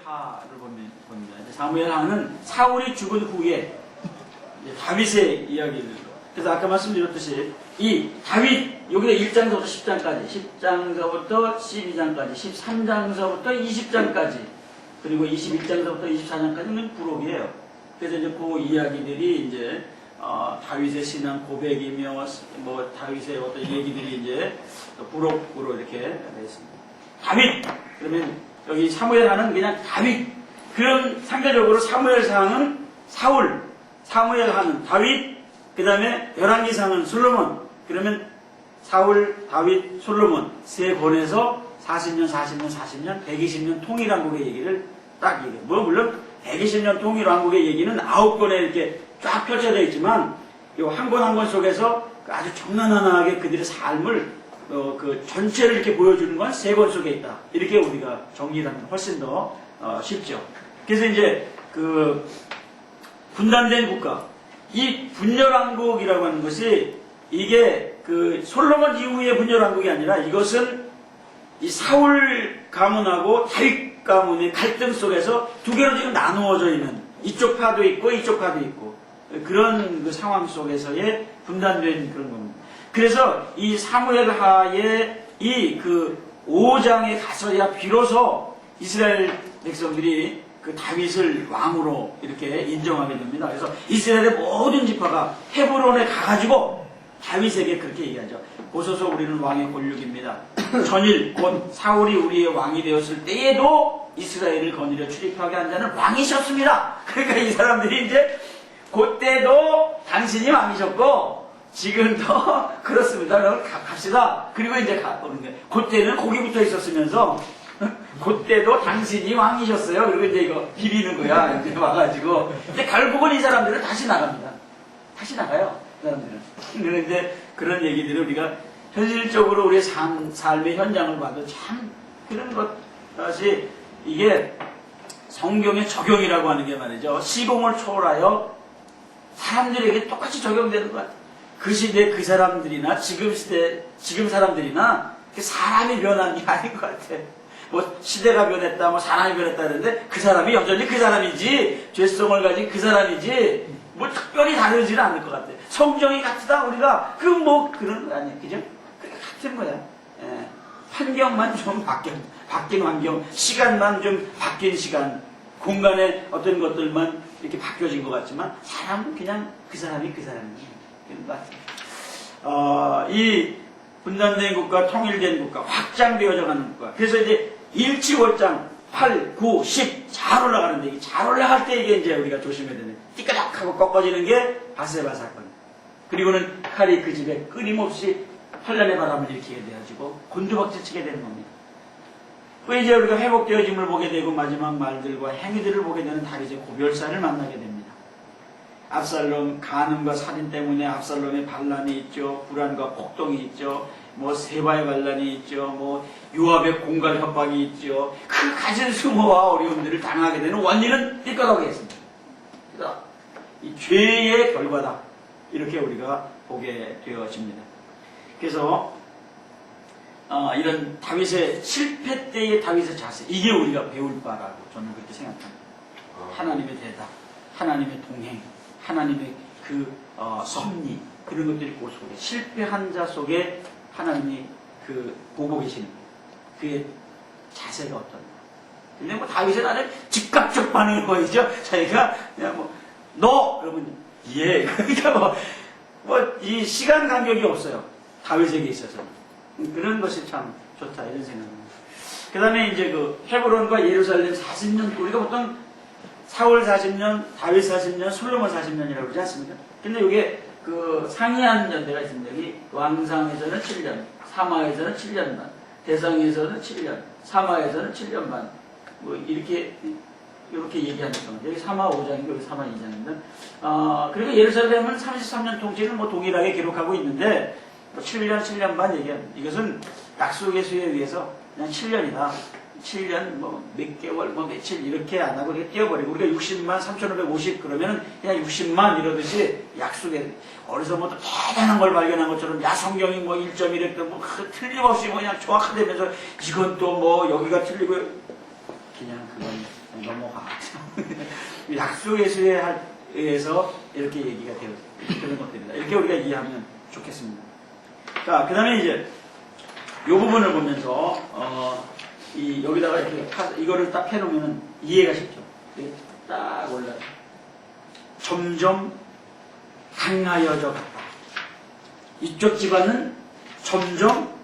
하를 봅니다. 사무엘 하는 사울이 죽은 후에 다윗의 이야기를. 그래서 아까 말씀드렸듯이 이 다윗 여기다 1장서부터 10장까지, 10장서부터 12장까지, 13장서부터 20장까지, 그리고 21장서부터 24장까지는 부록이에요. 그래서 이제 그 이야기들이 이제 다윗의 신앙 고백이며 뭐 다윗의 어떤 얘기들이 이제 부록으로 이렇게 되어 있습니다. 다윗 그러면 여기 사무엘하는 그냥 다윗. 그럼 상대적으로 사무엘상은 사울, 사무엘하는 다윗, 그 다음에 열왕기상은 솔로몬. 그러면 사울, 다윗, 솔로몬 세 권에서 40년, 120년 통일왕국의 얘기를 딱 얘기해요. 뭐 물론 120년 통일왕국의 얘기는 9권에 이렇게 쫙 펼쳐져 있지만 이 한 권 한 권 속에서 아주 정난하게 그들의 삶을 그 전체를 이렇게 보여주는 건 세 권 속에 있다. 이렇게 우리가 정리를 하면 훨씬 더 쉽죠. 그래서 이제 그 분단된 국가, 이 분열왕국이라고 하는 것이 이게 그 솔로몬 이후의 분열왕국이 아니라 이것은 이 사울 가문하고 다윗 가문의 갈등 속에서 두 개로 지금 나누어져 있는, 이쪽 파도 있고 이쪽 파도 있고 그런 그 상황 속에서의 분단된 그런 겁니다. 그래서 이 사무엘하의 이 그 5장에 가서야 비로소 이스라엘 백성들이 그 다윗을 왕으로 이렇게 인정하게 됩니다. 그래서 이스라엘의 모든 지파가 헤브론에 가가지고 다윗에게 그렇게 얘기하죠. 보소서 우리는 왕의 권력입니다. 전일 곧 사울이 우리의 왕이 되었을 때에도 이스라엘을 거느려 출입하게 한 자는 왕이셨습니다. 그러니까 이 사람들이 이제 그때도 당신이 왕이셨고 지금도 그렇습니다. 그럼 갑시다. 그리고 이제 그때는 거기 붙어 있었으면서 그때도 당신이 왕이셨어요. 그리고 이제 이거 비비는 거야. 이제 와가지고. 근데 결국은 이 사람들은 다시 나갑니다. 다시 나가요. 이 사람들은. 그런데 그런 얘기들을 우리가 현실적으로 우리의 삶의 현장을 봐도 참 그런 것이 이게 성경의 적용이라고 하는 게 말이죠. 시공을 초월하여 사람들에게 똑같이 적용되는 것 같아요. 그 시대 그 사람들이나 지금 시대 지금 사람들이나 사람이 변한 게 아닌 것 같아. 뭐 시대가 변했다, 뭐 사람이 변했다 그러는데 그 사람이 여전히 그 사람이지, 죄성을 가진 그 사람이지, 뭐 특별히 다르지는 않을 것 같아. 성경이 같다 우리가 그 뭐 그런 거 아니야, 그죠? 같은 거야. 예. 환경만 좀 바뀐 환경, 시간만 좀 바뀐 시간, 공간의 어떤 것들만 이렇게 바뀌어진 것 같지만 사람은 그냥 그 사람이 그 사람이에요. 그런 것 같아요. 이 분단된 국가, 통일된 국가, 확장되어져 가는 국가. 그래서 이제 일치월장 8, 9, 10 잘 올라가는데 이 잘 올라갈 때 이게 이제 우리가 조심해야 되는 띠까닥 하고 꺾어지는 게 바세바 사건. 그리고는 칼이 그 집에 끊임없이 환란의 바람을 일으키게 되어지고 곤두박질 치게 되는 겁니다. 그 이제 우리가 회복되어짐을 보게 되고 마지막 말들과 행위들을 보게 되는 다윗의 고별사를 만나게 됩니다. 압살롬 간음과 살인 때문에 압살롬의 반란이 있죠. 불안과 폭동이 있죠. 뭐 세바의 반란이 있죠. 뭐 요압의 공갈 협박이 있죠. 그 가진 수모와 어려움들을 당하게 되는 원인은 띠까닥이겠습니다. 그래서 이 죄의 결과다. 이렇게 우리가 보게 되어집니다. 그래서 이런 다윗의 실패 때의 다윗의 자세, 이게 우리가 배울 바라고 저는 그렇게 생각합니다. 하나님의 대답, 하나님의 동행, 하나님의 그 섭리, 그런 것들이 그 속에 실패한 자 속에 하나님이 그 보고 계시는 거예요. 그의 자세가 어떤가. 근데 뭐 다윗은 아주 즉각적 반응을 보이죠. 자기가 그냥 뭐 너 그러면 예. 그러니까 뭐 이 시간 간격이 없어요. 다윗에게 있어서 그런 것이 참 좋다 이런 생각입니다. 그 다음에 이제 그 헤브론과 예루살렘 40년, 우리가 보통 사울 40년, 다윗 40년, 솔로몬 40년이라고 그러지 않습니까? 근데 이게 그 상이한 연대가 있습니다. 여기 왕상에서는 7년, 사마에서는 7년 반, 대상에서는 7년, 사마에서는 7년 반, 뭐 이렇게 얘기하는 겁니다. 여기 사마 5장이고 여기 사마 2장입니다. 그리고 예루살렘은 33년 통치를 뭐 동일하게 기록하고 있는데 뭐 7년 반 얘기합니다. 이것은 약속의 수에 의해서 그냥 7년이다. 7년 뭐 몇 개월 뭐 며칠 이렇게 안 하고 이렇게 띄워버리고 우리가 60만 3,550 그러면은 그냥 60만 이러듯이 약속에 어디서 뭐 또 대단한 걸 발견한 것처럼 야 성경이 뭐 1.1획도 뭐 틀림없이 뭐 그냥 정확하다면서 이건 또 뭐 여기가 틀리고 그냥 그건 넘어가. 약속의 수에 의해서 이렇게 얘기가 되는 것들이다. 이렇게 우리가 이해하면 좋겠습니다. 자, 그 다음에 이제 이 부분을 보면서 여기다가 이렇게 이거를 딱 해놓으면 이해가 쉽죠. 딱 올라요. 점점 강하여져 갔다. 이쪽 집안은 점점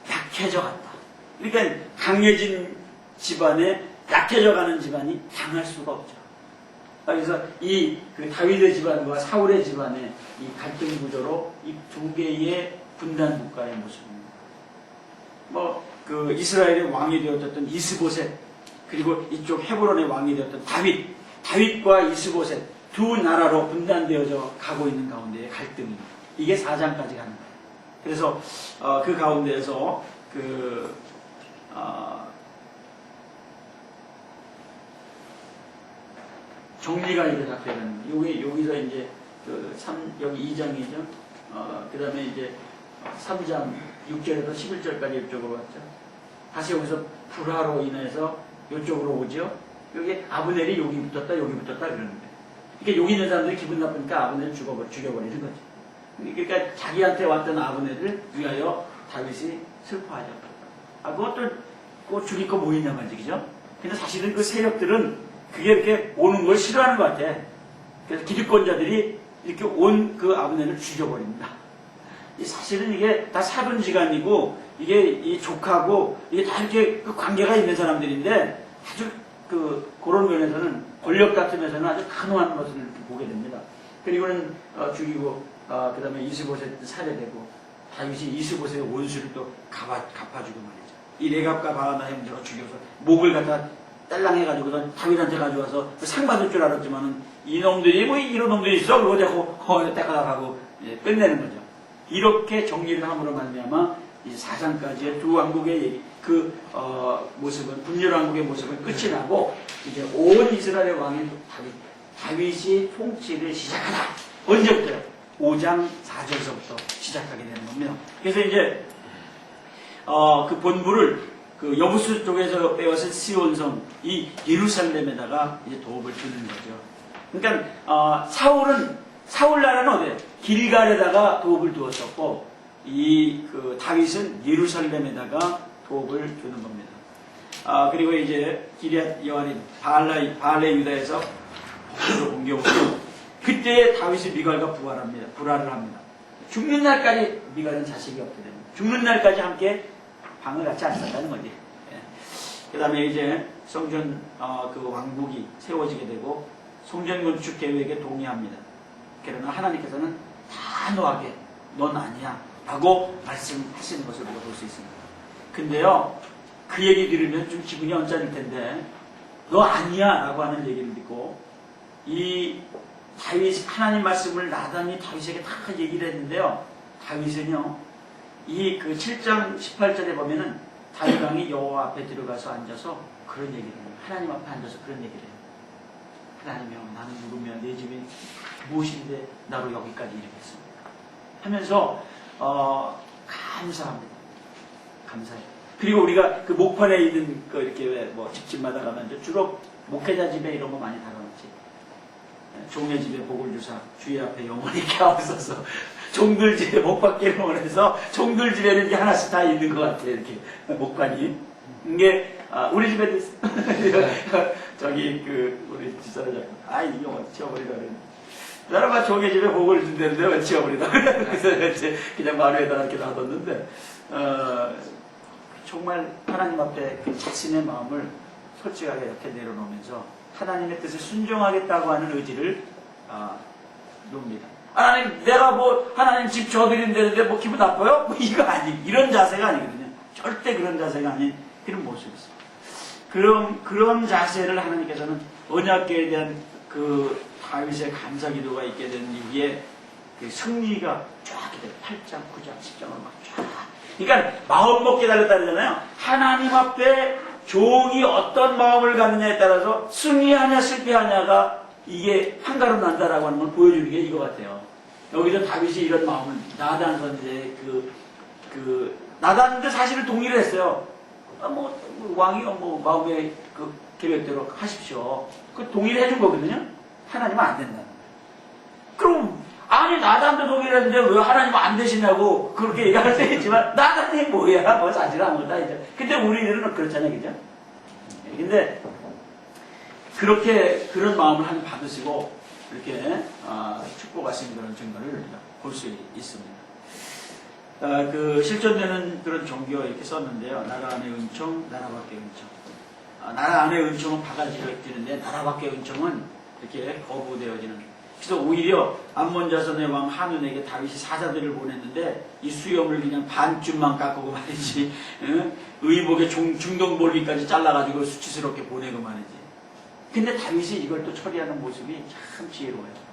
약해져 갔다. 그러니까 강해진 집안에 약해져가는 집안이 강할 수가 없죠. 그래서 그 다윗의 집안과 사울의 집안의 이 갈등 구조로 이 두 개의 분단 국가의 모습입니다. 그 이스라엘의 왕이 되었던 이스보셋, 그리고 이쪽 헤브론의 왕이 되었던 다윗과 이스보셋 두 나라로 분단되어져 가고 있는 가운데의 갈등이 이게 4장까지 가는 거예요. 그래서 그 가운데에서 정리가 이제 다 되는 여기서 이제 여기 2장이죠. 그 다음에 이제 3장 6절에서 11절까지 이쪽으로 왔죠. 다시 여기서 불화로 인해서 이쪽으로 오죠. 여기 아브넬이 여기 붙었다 그러는 거예요. 그러니까 여기 있는 사람들이 기분 나쁘니까 아브넬을 죽여버리는 거죠. 그러니까 자기한테 왔던 아브넬을 위하여 다윗이 슬퍼하죠. 그것도 죽일 거 뭐 있냐 말이죠. 그죠? 근데 사실은 그 세력들은 그게 이렇게 오는 걸 싫어하는 것 같아. 그래서 기득권자들이 이렇게 온 그 아브넬을 죽여버립니다. 사실은 이게 다 사돈지간이고 이게 이 조카고 이게 다 이렇게 그 관계가 있는 사람들인데 아주 그런 면에서는 권력 다툼에서는 아주 단호한 것을 보게 됩니다. 그리고는 죽이고 그 다음에 이스보셋 살해되고 다윗이 이스보셋의 원수를 또 갚아주고 말이죠. 이 레갑과 바하나의 문제로 죽여서 목을 갖다 딸랑해가지고 다윗한테 가져와서 상 받을 줄 알았지만은 이놈들이 뭐 이런 놈들이 있어 그러고 자꾸 떼가닥하고 끝내는 거죠. 이렇게 정리를 함으로 말미암아 이 4장까지의 두 왕국의 얘기, 모습은 분열 왕국의 모습은 끝이 나고 이제 온 이스라엘 왕인 다윗이 통치를 시작하다. 언제부터요? 5장 4절서부터 시작하게 되는 겁니다. 그래서 이제 그 본부를 그 여부수 쪽에서 빼앗은 시온성 이 예루살렘에다가 이제 도읍을 두는 거죠. 그러니까 사울 나라는 어디에? 길갈에다가 도읍을 두었었고 그 다윗은 예루살렘에다가 도읍을 두는 겁니다. 그리고 이제 기럇 여아림 바알레 유다에서 북으로 옮겨오고 그때 다윗이 미갈과 불화를 합니다. 죽는 날까지 미갈은 자식이 없게 됩니다. 죽는 날까지 함께 방을 같이 안 썼다는 거지. 그 다음에 이제 성전 그 왕국이 세워지게 되고 성전 건축 계획에 동의합니다. 그러나 하나님께서는 단호하게 넌 아니야 라고 말씀하시는 것을 우리가 볼 수 있습니다. 근데요 그 얘기 들으면 좀 기분이 언짢을 텐데 너 아니야 라고 하는 얘기를 듣고 이 다윗 하나님 말씀을 나단이 다윗에게 다 얘기를 했는데요. 다윗은요 이 그 7장 18절에 보면은 다윗 왕이 여호와 앞에 들어가서 앉아서 그런 얘기를 해요. 하나님 앞에 앉아서 그런 얘기를 해요. 하나님이여 나는 누구며 내 집이 무엇인데 나로 여기까지 이르게 했습니까? 하면서 감사합니다. 감사해요. 그리고 우리가 그 목판에 있는 그 이렇게 뭐 집집마다 가면 주로 목회자 집에 이런 거 많이 달아놓지. 종의 집에 복을 주사 주의 앞에 영원히 갸옵소서. 종들 집에 복 받기를 원해서 종들 집에는 이렇게 하나씩 다 있는 것 같아요. 이렇게 목판이. 이게 우리 집에도 있어. 저기 우리 집사람 자꾸 이거 치워버리라 그래. 나라가 종의 집에 복을 준다는데 왜 치워버리라 그래. 그래서 그냥 마루에다 이렇게 놔뒀는데 정말 하나님 앞에 그 자신의 마음을 솔직하게 이렇게 내려놓으면서 하나님의 뜻을 순종하겠다고 하는 의지를 놓습니다. 하나님, 내가 뭐 하나님 집 줘드린다는데 뭐 기분 나빠요? 뭐 이거 이런 자세가 아니거든요. 절대 그런 자세가 아닌 그런 모습이 있어요. 그런 자세를 하나님께서는 언약궤에 대한 그 다윗의 감사 기도가 있게 된 이후에 그 승리가 쫙 돼요. 8장, 9장, 10장으로 막 쫙. 그러니까 마음 먹게 달렸다 그러잖아요. 하나님 앞에 종이 어떤 마음을 갖느냐에 따라서 승리하냐 실패하냐가 이게 한가로 난다라고 하는 걸 보여주는 게 이거 같아요. 여기서 다윗이 이런 마음을 나단 선지자의 나단도 사실은 동의를 했어요. 왕이요, 마음의 그 계획대로 하십시오. 그 동의를 해준 거거든요. 하나님은 안 된다. 그럼, 아니, 나단도 동의를 했는데 왜 하나님은 안 되시냐고 그렇게 얘기할 수 있지만, 나단이 뭐야? 뭐 사실 아무것도 아니죠. 근데 우리들은 그렇잖아요. 그죠? 근데, 그렇게, 그런 마음을 하나님 받으시고, 이렇게, 축복하신 그런 증거를 우리가 볼 수 있습니다. 그 실존되는 그런 종교 이렇게 썼는데요. 나라 안의 은총, 나라 밖의 은총. 나라 안의 은총은 바가지로 뛰는데 나라 밖의 은총은 이렇게 거부되어지는. 그래서 오히려 암몬 자손의 왕 한운에게 다윗이 사자들을 보냈는데 이 수염을 그냥 반쯤만 깎고 말이지. 의복의 중동볼기까지 잘라가지고 수치스럽게 보내고 말이지. 근데 다윗이 이걸 또 처리하는 모습이 참 지혜로워요.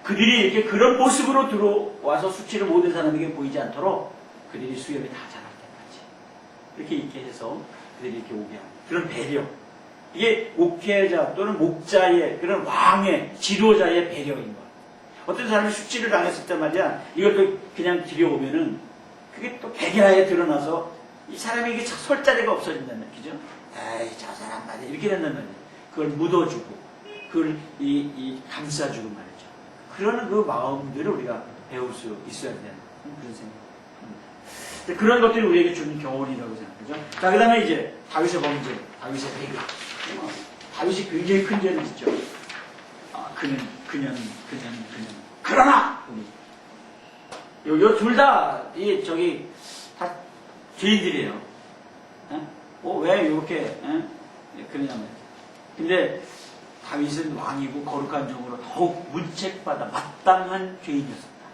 그들이 이렇게 그런 모습으로 들어와서 수치를 모든 사람에게 보이지 않도록 그들이 수염이 다 자랄 때까지 이렇게 있게 해서 그들이 이렇게 오게 하는 그런 배려. 이게 목회자 또는 목자의 그런 왕의 지도자의 배려인 거야. 어떤 사람이 수치를 당했을 때 말이야, 이것도 그냥 들여오면은 그게 또 백일하에 드러나서 이 사람에게 설 자리가 없어진다는 거죠. 에이, 저 사람 말이야. 이렇게 된다는 거야. 그걸 묻어주고, 그걸 감싸주고 말이야. 그런 그 마음들을 우리가 배울 수 있어야 되는 그런 생각입니다. 그런 것들이 우리에게 주는 교훈이라고 생각하죠. 자, 그 다음에 이제 다윗의 범죄, 다윗의 배교. 다윗이 굉장히 큰 죄를 짓죠. 그는. 그러나! 요 둘 다, 다 죄인들이에요. 왜 이렇게, 그러냐면. 근데, 다윗은 왕이고 거룩한 종으로 더욱 문책받아 마땅한 죄인이었습니다.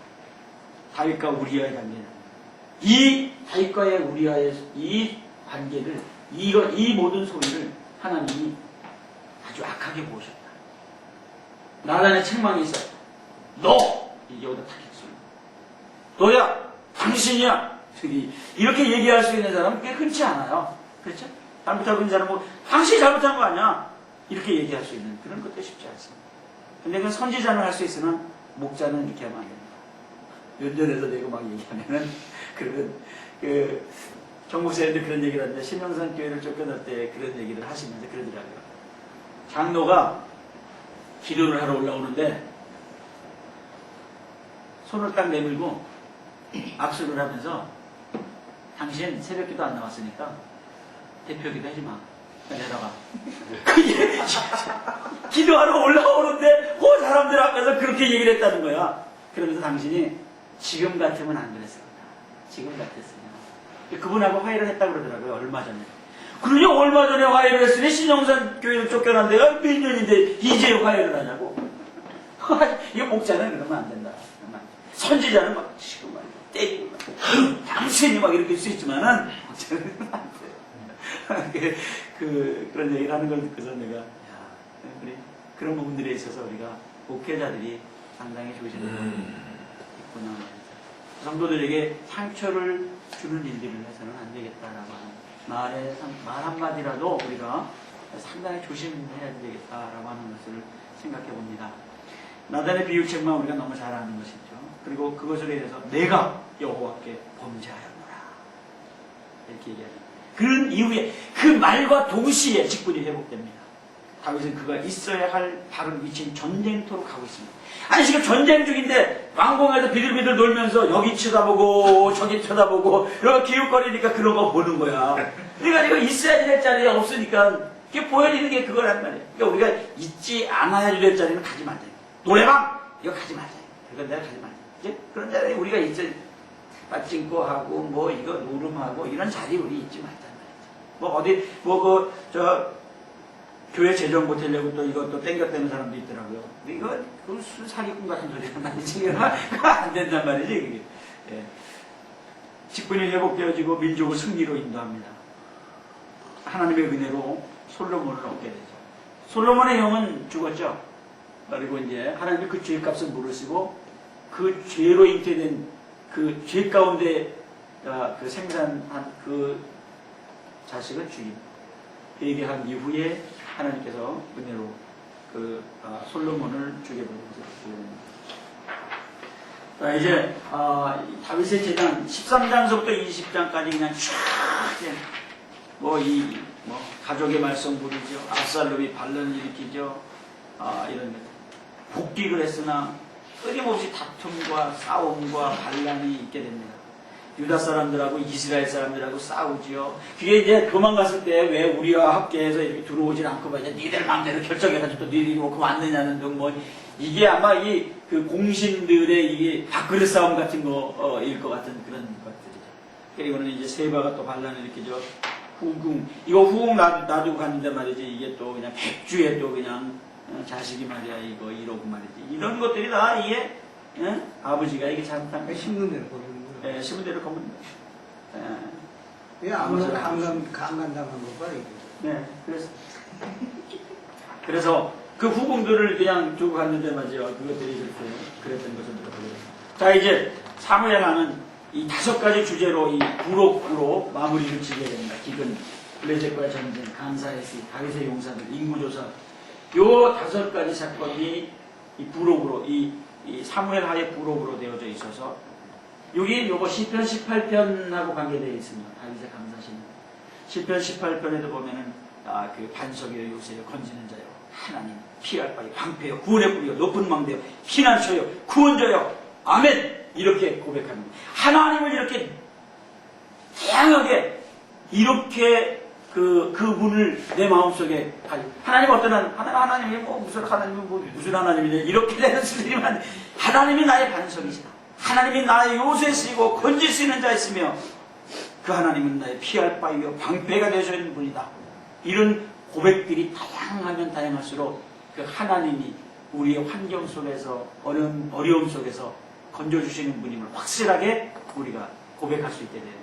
다윗과 우리아의 관계는 이 다윗과의 우리아의 이 관계를 이 모든 소리를 하나님이 아주 악하게 보셨다. 나단의 책망이 있었다. 너 여기다 타겠어. 너야 당신이야. 이렇게 얘기할 수 있는 사람은 꽤 흔치 않아요. 그렇죠? 잘못하고 있는 사람은 당신이 잘못한 거 아니야. 이렇게 얘기할 수 있는 그런 것도 쉽지 않습니다. 근데 그 선지자는 할 수 있으나 목자는 이렇게 하면 안 됩니다. 연전해서 내고 막 얘기하면은 그런 정목사님도 그런 얘기를 하는데 신영산 교회를 쫓겨날 때 그런 얘기를 하시면서 그러더라고요. 장로가 기도를 하러 올라오는데 손을 딱 내밀고 악수를 하면서 당신 새벽기도 안 나왔으니까 대표기도 하지 마. 내려가. 기도하러 올라오는데 그 사람들 앞에서 그렇게 얘기를 했다는 거야. 그러면서 당신이 지금 같으면 안 그랬을 거다. 지금 같았으면. 그분하고 화해를 했다고 그러더라고요. 얼마 전에. 그러니 얼마 전에 화해를 했으니 신영산 교회를 쫓겨난 데가 몇 년인데 이제 화해를 하냐고. 이거 목자는 그러면 안 된다. 선지자는 막 치고 막 때리고 막 당신이 막 이렇게 할 수 있지만은 목자는 안 돼. 그런 얘기를 하는 걸 듣고서 내가, 그래. 그런 부분들에 있어서 우리가 목회자들이 상당히 조심해야 있구나. 성도들에게 상처를 주는 일들을 해서는 안 되겠다라고 하는 말 한마디라도 우리가 상당히 조심해야 되겠다라고 하는 것을 생각해 봅니다. 나단의 비유책만 우리가 너무 잘 아는 것이죠. 그리고 그것으로 인해서 내가 여호와께 범죄하였노라. 이렇게 얘기하죠. 그런 이후에 그 말과 동시에 직분이 회복됩니다. 다윗은 그가 있어야 할 바른 위치인 전쟁터로 가고 있습니다. 아니 지금 전쟁 중인데 왕궁에서 비들비들 놀면서 여기 쳐다보고 저기 쳐다보고 이렇게 기웃거리니까 그런 거 보는 거야. 그러니까 이거 있어야 될 자리에 없으니까 이게 보여지는 게 그거란 말이에요. 그러니까 우리가 있지 않아야 될 자리는 가지 말자. 노래방 이거 가지 말자. 그건 내가 가지 말자. 이제 그런 자리에 우리가 있지 빠찡고 하고 뭐 이거 노름하고 이런 자리에 우리 있지 말자. 뭐 어디 교회 재정 못하려고 또 이것도 땡겼다는 사람도 있더라고요. 근데 이거 그 사기꾼 같은 소리란 말이지. 그거 안 된단 말이지. 그게. 예. 직분이 회복되어지고 민족을 승리로 인도합니다. 하나님의 은혜로 솔로몬을 얻게 되죠. 솔로몬의 영은 죽었죠. 그리고 이제 하나님이 그 죄값을 물으시고 그 죄로 잉태된 그 죄 가운데 그 생산한 그 자식을 죽입니다. 회개한 이후에 하나님께서 은혜로 솔로몬을 죽여버리면서 이제 다윗의 제단 13장서부터 20장까지 그냥 쫙 가족의 말썽부리죠. 압살롬이 반란을 일으키죠. 이런 복귀를 했으나 끊임없이 다툼과 싸움과 반란이 있게 됩니다. 유다 사람들하고 이스라엘 사람들하고 싸우지요. 그게 이제 도망갔을 때 왜 우리와 함께해서 이렇게 들어오질 않고 이제 니들 마음대로 결정해가지고 또 니들이 그 왔느냐는 등 이게 아마 그 공신들의 이게 밥그릇 싸움 같은 거일 것 같은 그런 것들이죠. 그리고는 이제 세바가 또 반란을 일으키죠. 이거 후궁 놔두고 갔는데 말이지, 이게 또 그냥 백주에 또 그냥 자식이 말이야, 이거 이러고 말이지. 이런 것들이 다 이게, 아버지가 이게 잘못한 거. 심는 대로 거두는 거예요. 예, 심은 대로 거면 왜 아무나 강간당한 거 봐, 이게. 네, 그래서 그 후궁들을 그냥 두고 갔는데 말이죠. 그것들이 그렇게 그랬던 것을 들어보게요. 자, 이제 사무엘하는 이 5가지 주제로 이 부록으로 마무리를 지게 됩니다. 기근, 블레셋과의 전쟁, 감사의 시, 다윗의 용사들, 인구조사. 요 5가지 사건이 이 부록으로, 이 사무엘 하의 부록으로 되어져 있어서, 여기 요거 시편 18편하고 관계되어 있습니다. 다윗의 감사신. 시편 18편에도 보면은, 그 반석이여 요새여 건지는 자여, 하나님, 피할 바여, 방패여, 구원의 뿌리여, 높은 망대여, 피난처여, 구원자여, 아멘! 이렇게 고백합니다. 하나님을 이렇게 다양하게 이렇게 그분을 내 마음속에 하나님 어떤 하나님이 무슨 하나님이냐 이렇게 되는 수준이면 하나님이 나의 반석이시다. 하나님이 나의 요새시고 건질 수 있는 자였으며 그 하나님은 나의 피할 바이며 방패가 되셔 있는 분이다. 이런 고백들이 다양하면 다양할수록 그 하나님이 우리의 환경 속에서 어려움 속에서 건져주시는 분임을 확실하게 우리가 고백할 수 있게 됩니다.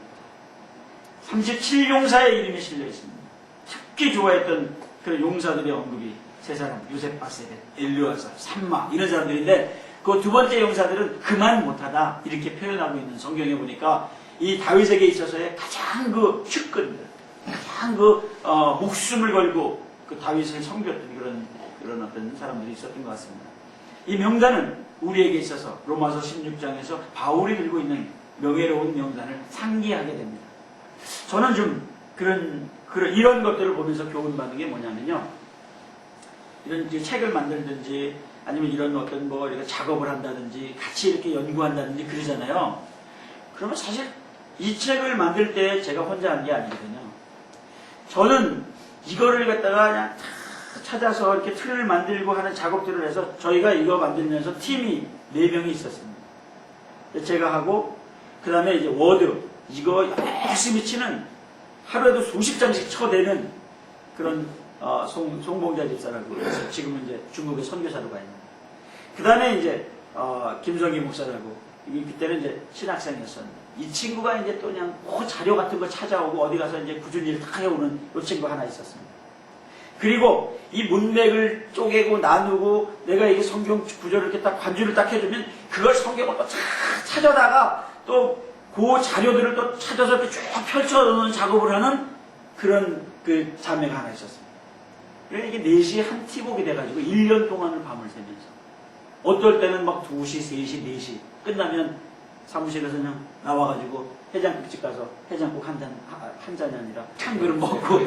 37용사의 이름이 실려 있습니다. 특히 좋아했던 그런 용사들의 언급이 3사람, 요셉바세벳, 엘르아살, 삼마 이런 사람들인데 그 2번째 용사들은 그만 못하다 이렇게 표현하고 있는 성경에 보니까 이 다윗에게 있어서의 가장 그 측근들, 가장 목숨을 걸고 그 다윗을 섬겼던 그런 어떤 사람들이 있었던 것 같습니다. 이 명단은 우리에게 있어서 로마서 16장에서 바울이 들고 있는 명예로운 명단을 상기하게 됩니다. 저는 좀 이런 것들을 보면서 교훈받는 게 뭐냐면요. 이런 책을 만들든지 아니면 이런 어떤 이렇게 작업을 한다든지 같이 이렇게 연구한다든지 그러잖아요. 그러면 사실 이 책을 만들 때 제가 혼자 한 게 아니거든요. 저는 이거를 갖다가 그냥 찾아서 이렇게 틀을 만들고 하는 작업들을 해서 저희가 이거 만들면서 팀이 4명이 있었습니다. 제가 하고 그 다음에 이제 워드 이거 열심히 치는 하루에도 수십 장씩 쳐대는 그런 송봉자 집사라고 해서 지금은 이제 중국의 선교사로 가 있는. 그 다음에 이제 김성기 목사라고 그때는 이제 신학생이었었는데 이 친구가 이제 또 그냥 자료 같은 거 찾아오고 어디 가서 이제 꾸준히 일을 다 해오는 이 친구 하나 있었습니다. 그리고 이 문맥을 쪼개고 나누고 내가 이게 성경 구절을 이렇게 딱 관주를 딱 해주면 그걸 성경을 또 찾아다가 또 그 자료들을 또 찾아서 이렇게 쭉 펼쳐놓는 작업을 하는 그런 그 자매가 하나 있었습니다. 그러니까 이게 4시에 한 팀옥이 돼가지고 1년 동안을 밤을 새면서 어떨 때는 막 2시, 3시, 4시 끝나면 사무실에서 그냥 나와가지고 해장국집 가서 해장국 한 잔이 아니라 한 그릇 먹고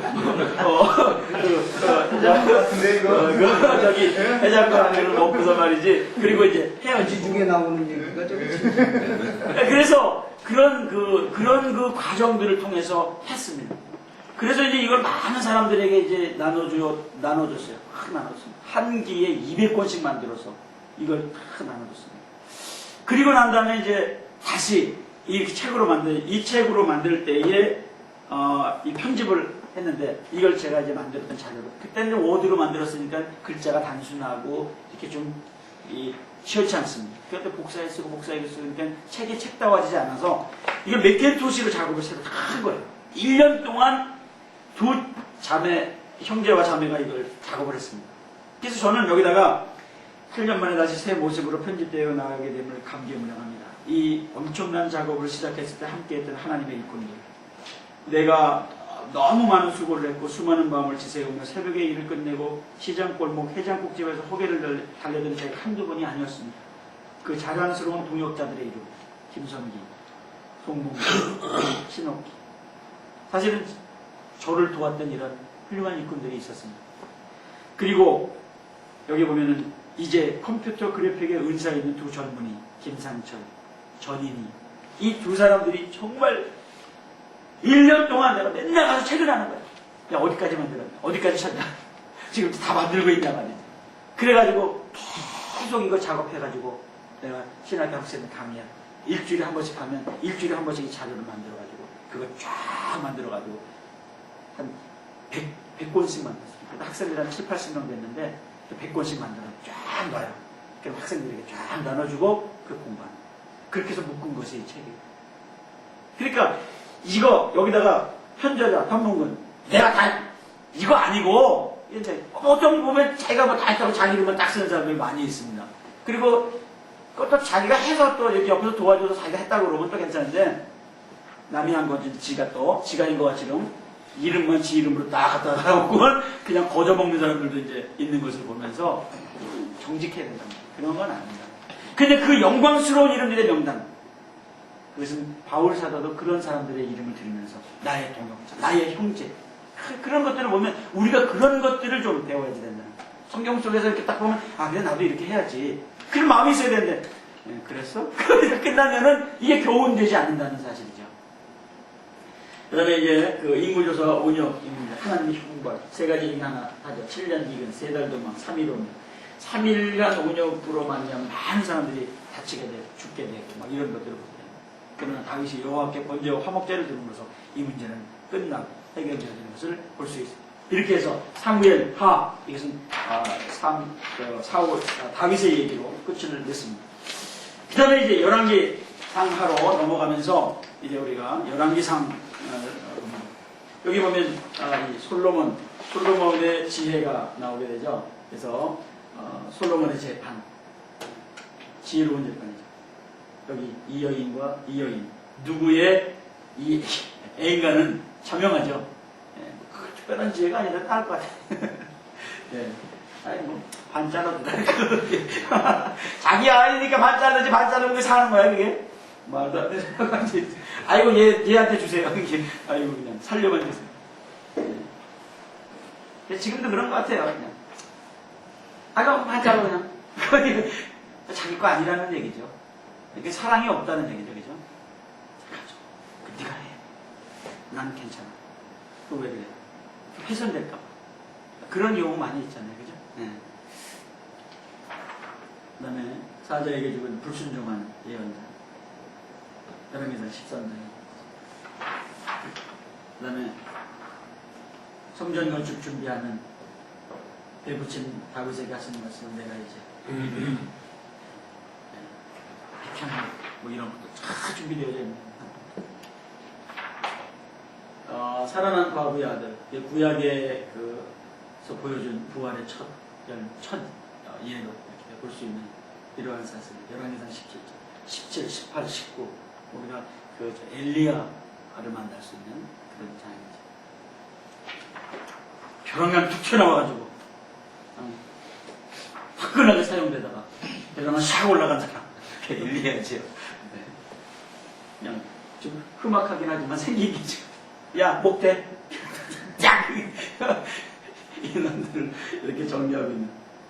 해장국 한 그릇 먹고서 말이지. 그리고 이제 헤어지고 중에 나오는 얘기가 좀 그래서 그런 그 과정들을 통해서 했습니다. 그래서 이제 이걸 많은 사람들에게 이제 나눠줬어요. 나눴습니다. 한 기에 200권씩 만들어서 이걸 다 나눠줬습니다. 그리고 난 다음에 이제 다시 이 책으로 만들 때에 이 편집을 했는데 이걸 제가 이제 만들었던 자료로 그때는 워드로 만들었으니까 글자가 단순하고 이렇게 좀 쉬웠지 않습니다. 그때 복사해 쓰고 그러니까 책이 책다워지지 않아서 이걸 맥켄토시로 작업을 새로 다 한 거예요. 1년 동안 2 형제와 자매가 이걸 작업을 했습니다. 그래서 저는 여기다가 8년 만에 다시 새 모습으로 편집되어 나가게 됨을 감개무량합니다. 이 엄청난 작업을 시작했을 때 함께했던 하나님의 일꾼들, 내가 너무 많은 수고를 했고 수많은 마음을 지새우며 새벽에 일을 끝내고 시장골목 해장국집에서 호개를 달려든 자가 한두 분이 아니었습니다. 그 자랑스러운 동역자들의 이름, 김선기, 송봉기, 신옥기. 사실은 저를 도왔던 이런 훌륭한 일꾼들이 있었습니다. 그리고 여기 보면은 이제 컴퓨터 그래픽에 은사가 있는 두 젊은이, 김상철, 전인이, 이 두 사람들이 정말 1년 동안 내가 맨날 가서 체크하는 거야. 야, 어디까지 만들었냐? 어디까지 쳤냐? 지금 다 만들고 있냐 말이지. 그래가지고 계속 이거 작업해가지고 내가 신학교 학생들 강의야. 일주일에 한 번씩 하면 일주일에 한 번씩 이 자료를 만들어가지고 그거 쫙 만들어가지고 한 100권씩 만들었어요. 학생들 한 7, 80명 됐는데 100권씩 만들어 쫙 놔요. 그럼 학생들에게 쫙 나눠주고 그 공부하는. 그렇게 해서 묶은 것이 이 책이에요. 그러니까 이거 여기다가 현저자, 현문군 내가 다 이거 아니고 이제 어떤 보면 자기가 뭐 다 했다고 자기 이름만 딱 쓰는 사람들이 많이 있습니다. 그리고 그것도 자기가 해서 또 이렇게 옆에서 도와줘서 자기가 했다고 그러면 또 괜찮은데 남이 한 거지 지가 인 거가 지금 이름만 지 이름으로 딱 갖다 놔놓고 그냥 거저먹는 사람들도 이제 있는 것을 보면서 정직해야 된다. 그런 건 아닙니다. 근데 그 영광스러운 이름들의 명단, 그것은 바울 사도도 그런 사람들의 이름을 들으면서 나의 동역자, 나의 형제, 그런 것들을 보면 우리가 그런 것들을 좀 배워야 된다. 성경 속에서 이렇게 딱 보면 아 그래 나도 이렇게 해야지. 그런 마음이 있어야 되는데 그랬어? 끝나면은 이게 교훈되지 않는다는 사실이죠. 그 다음에 이제 그 인물조사 5력입니다. 하나님의 흉벌. 세 가지 중에 하나 하죠. 7년 기근, 3달 도망, 3일 오면. 3일간 온역으로 만나면 많은 사람들이 다치게 되고 죽게 되고 막 이런 것들을 보게 됩니다. 그러나 다윗이 여호와께 번제와 화목제를 드림으로써 이 문제는 끝나고 해결되는 것을 볼 수 있습니다. 이렇게 해서 사무엘 하 이것은 다윗의 얘기로 끝을 냈습니다. 그 다음에 이제 열왕기상 하로 넘어가면서 이제 우리가 열왕기상 여기 보면 이 솔로몬의 지혜가 나오게 되죠. 그래서 솔로몬의 재판, 지혜로운 재판이죠. 여기 이 여인과 이 여인 누구의 이 애인가는 자명하죠. 그 특별한 지혜가 아니라 딸 것 같아요. 네. 아니 뭐 반 잘라도 자기 아이니까 반 자르지 반 자르는 게 사는 거야 그게 말도 안 되는 아이고 얘한테 주세요. 이게 아이고 그냥 살려만 주세요. 네. 지금도 그런 것 같아요. 그냥 아이고 반 잘라 그냥 자기 거 아니라는 얘기죠. 이게 사랑이 없다는 얘기죠, 그죠? 가져. 네가 해. 난 괜찮아. 또 왜 그래? 훼손될까 봐. 그런 경우 많이 있잖아요, 그죠? 네. 그 다음에 사자에게 죽은 불순종한 예언자. 열왕기상 13장. 그 다음에 성전 건축 준비하는 배부친 다윗에게 하시는 말씀을 내가 이제 백향 뭐 이런 것도 다 준비되어 있는 살아난 과부의 아들 구약에서 보여준 부활의 첫 예로 이렇게 볼 수 있는 이러한 사실 열왕기상 17, 18, 19 우리가 그 엘리야를 만날 수 있는 그런 장이죠. 벼랑간 툭 튀어나와가지고 화끈하게 사용되다가 벼랑간 샥 올라간 사람 엘리야지요. 네. 그냥 좀 흠악하긴 하지만 생긴 게 지금 야 목대 쫙 이놈들을 이렇게 정리하고 있는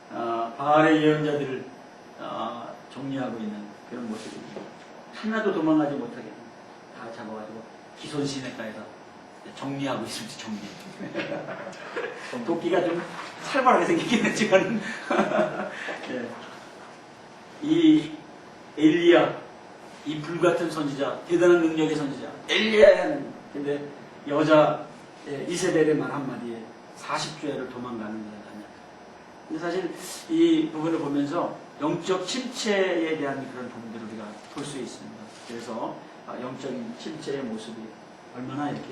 바알의 예언자들을 정리하고 있는 그런 모습입니다. 하나도 도망가지 못하게 다 잡아가지고 기손시내가에서 정리하고 있습니다. 정리. 도끼가 좀 살벌하게 생기긴 했지만 네. 이 엘리야 이 불같은 선지자 대단한 능력의 선지자 엘리야는 근데 여자 이세벨의 말 한마디에 40주야를 도망가는 거잖아요. 근데 사실 이 부분을 보면서 영적 침체에 대한 그런 부분들을 우리가 볼 수 있습니다. 그래서 영적인 침체의 모습이 얼마나 이렇게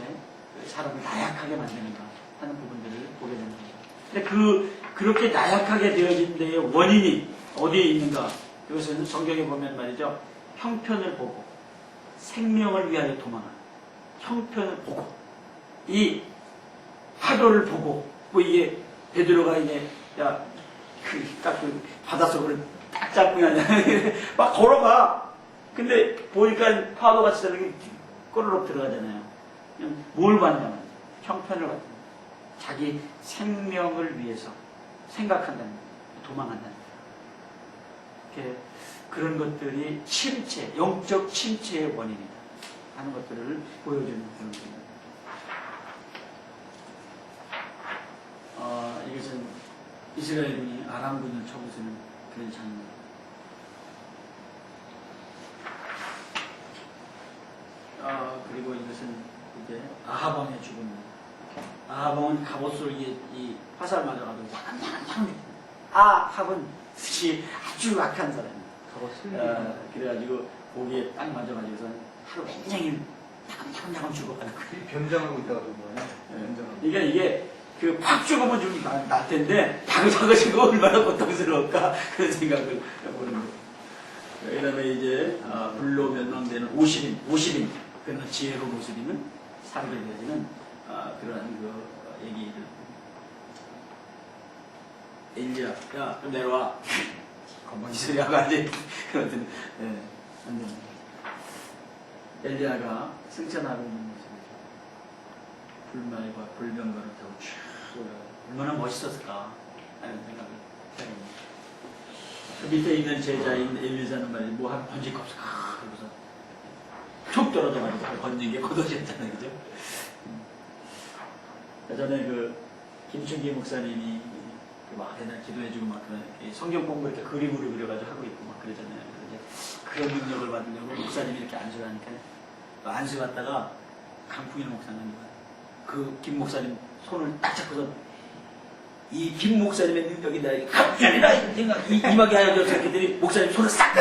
사람을 나약하게 만드는가 하는 부분들을 보게 되는 거죠. 근데 그렇게 나약하게 되어진 데의 원인이 어디에 있는가? 그것은 성경에 보면 말이죠. 형편을 보고 생명을 위하여 도망하는 형편을 보고 이 파도를 보고 뭐 이게 베드로가 이게 그 바닷속을 딱 잡고 그냥 막 걸어가. 근데 보니까 파도가 치다는 게 꼬르륵 들어가잖아요. 그냥 뭘 봤냐면 형편을 갖다 자기 생명을 위해서 생각한다는 거예요. 도망한다는 거예요. 이렇게 그런 것들이 침체, 영적 침체의 원인이다 하는 것들을 보여주는 그런 겁니다. 이것은 이스라엘군이 아람군을 쳐부수는 그런 장면입니다. 그리고 이것은 이제 아합 왕의 죽음입니다. 아합 왕은 갑옷을 이 화살 맞아가지고 야금야금 아합은 아주 악한 사람입니다. 그래가지고 고기에 딱 맞아가지고서 하루 굉장히 야금야금 죽어가는 거예요. 변장하고 있다가 그런 거예요. 그러니까 이게 팍 죽으면 좀 날 텐데 다그다그지고 얼마나 고통스러울까 그런 생각을 해보는 거예요. 그 다음에 이제 불로 멸망되는 50인 그런 지혜로운 모습이는 사르게 되어지는 그러한 그 얘기를 엘리야 야 좀 내려와 건방지 소리 하고 앉아 그러더니 안 됩니다. 엘리야가 승천하고 있는 모습이죠. 불말과 불병거를 타고 쭉 얼마나 멋있었을까 하는 생각을 해봅니다. 그 밑에 있는 제자인 엘리사는 말이지 뭐 한 번질 거 없어. 그러고서 툭 떨어져가지고 번진 게 걷어졌잖아요, 그죠? 예전에 그 김춘기 목사님이 막 대단히 기도해주고 막 그런 성경 공부 이렇게 그림으로 그려가지고 하고 있고 막 그러잖아요. 그런 능력을 받으려고 목사님이 이렇게 안수를 하니까 안수 갔다가 강풍일 목사님이 그 김 목사님 손을 딱 잡고서 이 김 목사님의 능력이 나에게 갑자기라 임하게 하여줘서 그랬더니 목사님 손을 싹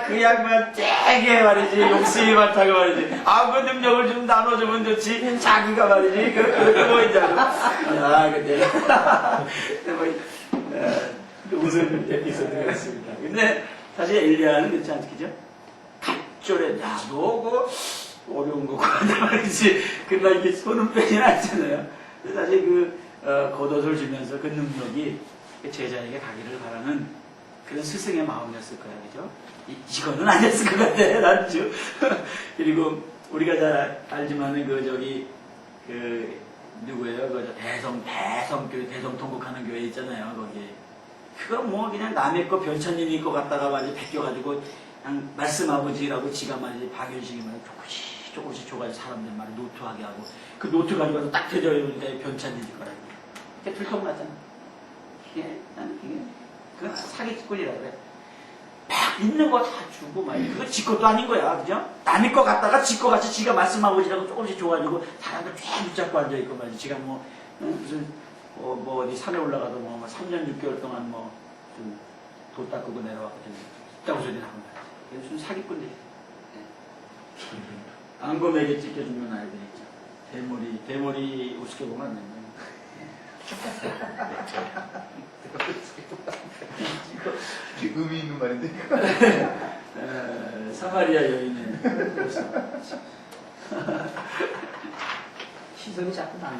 그 양반 되게 말이지 욕심이 많다고 말이지 그 능력을 좀 나눠주면 좋지 자기가 말이지 그거 있잖아 근데 웃은 에피소드가 있습니다. 근데 사실 엘리야는 그렇지 않겠죠? 갑절에 너 어려운 거고 한단 말이지 그러나 이게 손은 빼지는 않잖아요. 사실 겉옷을 주면서 그 능력이 제자에게 가기를 바라는 그런 스승의 마음이었을 거야, 그죠? 이거는 아니었을 것 같아, 난주. 그리고 우리가 잘 알지만은 누구예요? 대성통곡하는 교회 있잖아요, 거기. 그거 뭐 그냥 남의 거 변천님이 거 갖다가 말이지 베껴가지고 그냥 말씀 아버지라고 지가 말이지 박윤식이 말이지 조금씩 줘가지고 사람들 말이 노트하게 하고 그 노트 가지고 딱 펴져 있으니까 변천님이 거라고. 그게 들통났잖아. 나는 그건 사기꾼이라 그래. 막 있는 거 다 주고 말이야. 그거 지 것도 아닌 거야, 그죠? 남의 거 갖다가 지 거 같이 지가 말씀 아버지라고 조금씩 줘가지고 사람들 쫙 붙잡고 앉아있고 말이지. 지가 무슨 어디 산에 올라가도 3년 6개월 동안 도 닦고 내려왔거든요. 있다고 소리 나는 거야. 이게 무슨 사기꾼들이. 안검에게 찢겨주는 아이들 있죠. 대머리 우습게 보면 안 됩니다. 의미 있는 말인데. 사마리아 여인의 모습. 시선이 자꾸 나네.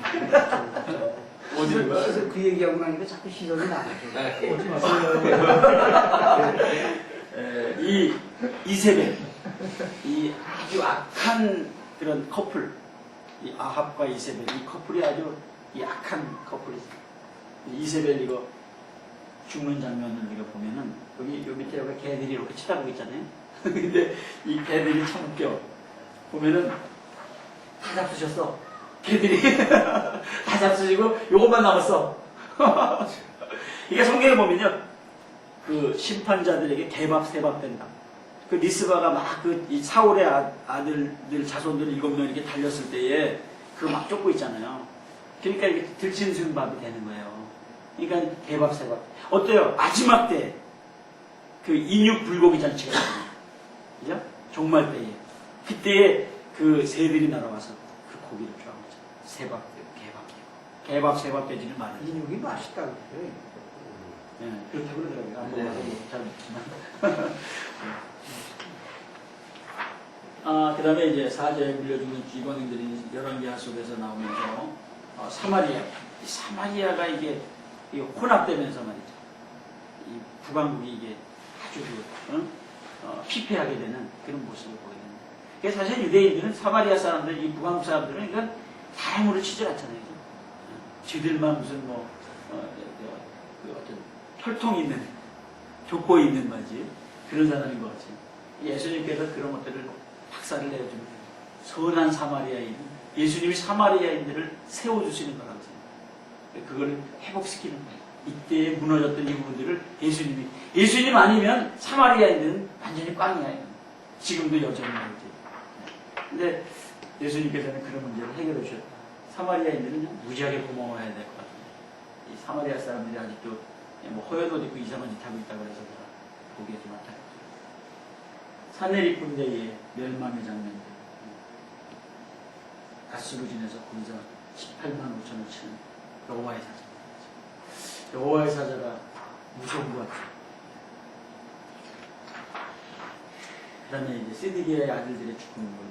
어디로 가? 그 얘기하고 나니까 자꾸 시선이 나네. 오지 마세요. 이 이세벨, 이 아주 악한 그런 커플, 이 아합과 이세벨, 이 커플이 아주 악한 커플이죠. 이세벨 이거 죽는 장면을 우리가 보면은 여기 요 밑에 여기 개들이 이렇게 쳐다보고 있잖아요. 근데 이 개들이 참 웃겨. 보면은 다 잡수셨어. 개들이 다 잡수시고 요것만 남았어. 이게 성경에 보면요, 그 심판자들에게 개밥 세밥 된다. 그 리스바가 막 이 사울의 아들들 자손들 7명 이렇게 달렸을 때에 그거 막 쫓고 있잖아요. 그러니까 이렇게 들짐승밥이 되는 거예요. 그러니까 개밥 세밥. 어때요? 마지막 때 그 인육 불고기 잔치가 있잖아요. 그죠? 종말 때에 그때에 그 새들이 날아와서 그 고기를 쫙 먹죠. 세밥, 개밥 세밥 빼지는 말이죠. 인육이 맛있다고 그래요. 네, 그렇다고 그러더라고요. 안 먹어서 잘 먹지만. 그 다음에 이제 사제에 물려주는 이방인들이 열왕기하 속에서 나오면서 사마리아. 이 사마리아가 이게 혼합되면서 말이죠. 이 북왕국이 이게 아주 피폐하게 되는 그런 모습을 보이는. 그래서 사실 유대인들은 사마리아 사람들, 이 북왕국 사람들은 이건 다행으로 치지 않잖아요. 쥐들만 무슨 그 어떤 혈통 있는, 족보 있는 거지. 그런 사람인 것 같지. 예수님께서 그런 것들을 박살을 내줍니다. 선한 사마리아인, 예수님이 사마리아인들을 세워주시는 거라고 생각해요. 그걸 회복시키는 거예요. 이때 무너졌던 이 부분들을 예수님 아니면 사마리아인들은 완전히 꽝이야. 지금도 여전히 말이지. 근데 예수님께서는 그런 문제를 해결해 주셨다. 사마리아인들은 무지하게 고마워해야 될 것 같아요. 이 사마리아 사람들이 아직도 뭐 허연 옷 입고 이상한 짓 하고 있다고 해서 제가 보기에 좀 안타깝죠. 사내리 군대의 멸망의 장면들. 가스로 지내서 거기서 18만 5천을 치는 여호와의 사자. 여호와의 사자가 무서운 것 같아요. 그 다음에 이제 시드기야의 아들들의 죽음을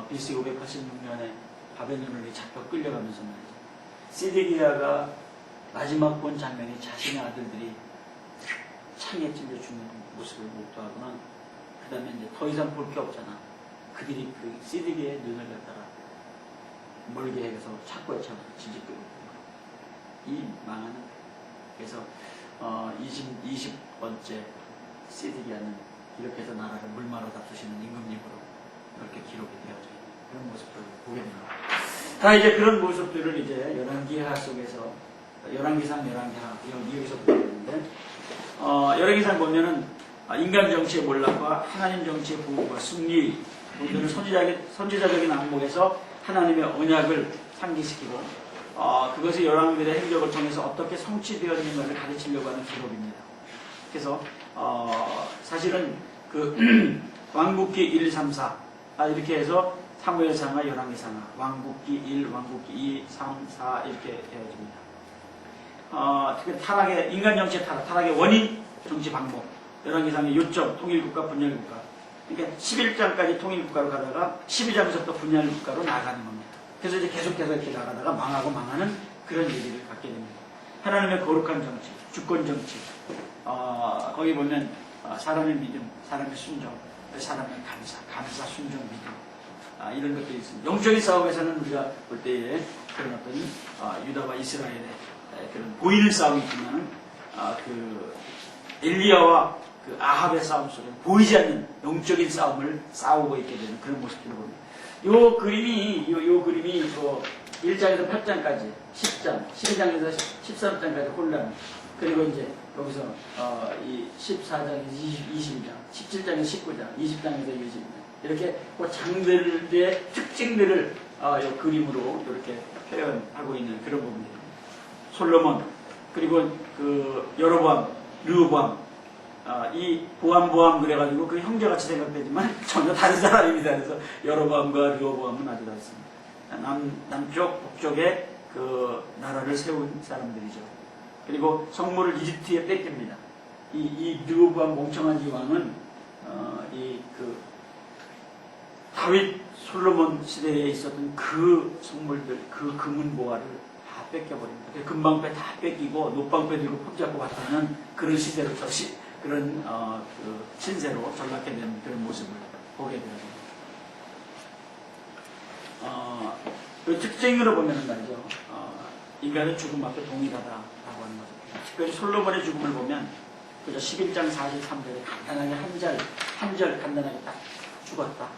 BC 586년에 바벨론으로 잡혀 끌려가면서 말이죠. 시드기야가 마지막 본 장면이 자신의 아들들이 창에 찔려 죽는 모습을 목도하고는 그 다음에 이제 더 이상 볼 게 없잖아. 그들이 그 시드기야의 눈을 갖다가 멀게 해서 창고에 쳐서 지지고 이 망하는. 그래서 20번째 시드기야는 이렇게 해서 나라를 물마로 다투시는 임금님으로 이렇게 기록이 되어져 있는 그런 모습들을 보게 됩니다. 다 이제 그런 모습들을 이제 열왕기하 속에서 열왕기상, 열왕기하 여기서 보게 되는데 열왕기상 보면은 인간 정치의 몰락과 하나님 정치의 보호와 승리 모두를 선지자적인 안목에서 하나님의 언약을 상기시키고 그것이 열왕들의 행적을 통해서 어떻게 성취되었는가를 가르치려고 하는 기록입니다. 그래서 사실은 그 왕국기 1, 3, 4 이렇게 해서 사무엘상하, 열왕기상하, 왕국기 1, 왕국기 2, 3, 4 이렇게 되어집니다. 특히 타락의 인간 정치의 타락의 원인, 정치 방법, 열왕기상의 요점, 통일국가, 분열국가. 그러니까 11장까지 통일국가로 가다가 12장에서부터 분열국가로 나아가는 겁니다. 그래서 이제 계속해서 이렇게 나가다가 망하고 망하는 그런 얘기를 갖게 됩니다. 하나님의 거룩한 정치, 주권 정치. 거기 보면 사람의 믿음, 사람의 순종, 사람의 감사, 순종, 믿음. 이런 것들이 있습니다. 영적인 싸움에서는 우리가 볼 때에 그런 어떤 유다와 이스라엘의 그런 보이는 싸움이 있지만 그 엘리야와 그 아합의 싸움 속에 보이지 않는 영적인 싸움을 싸우고 있게 되는 그런 모습들을 봅니다. 요 그림이 1장에서 8장까지 10장, 12장에서 13장까지 혼란, 그리고 이제 여기서 이 14장에서 22장, 17장에서 19장, 20장에서 22장 이렇게 그 장들의 특징들을 이 그림으로 이렇게 표현하고 있는 그런 부분입니다. 솔로몬, 그리고 그 여로보암, 르호보암, 이 보암 그래가지고 그 형제같이 생각되지만 전혀 다른 사람입니다. 그래서 여로보암과 르호보암은 아주 다르습니다. 남쪽, 북쪽에 그 나라를 세운 사람들이죠. 그리고 성물을 이집트에 뺏깁니다. 이 르호보암 멍청한 이 왕은 다윗 솔로몬 시대에 있었던 그 성물들, 그 금은 보화를 다 뺏겨버립니다. 금방패 다 뺏기고 노방패 들고 품잡고 왔다는 그런 시대로 그런 그 신세로 전락해 된 그런 모습을 보게 되었습니다. 그 특징으로 보면은 말이죠. 인간은 죽음 앞에 동일하다라고 하는 거죠. 특별히 솔로몬의 죽음을 보면 그저 11장 43절에 간단하게 한 절 간단하게 딱 죽었다.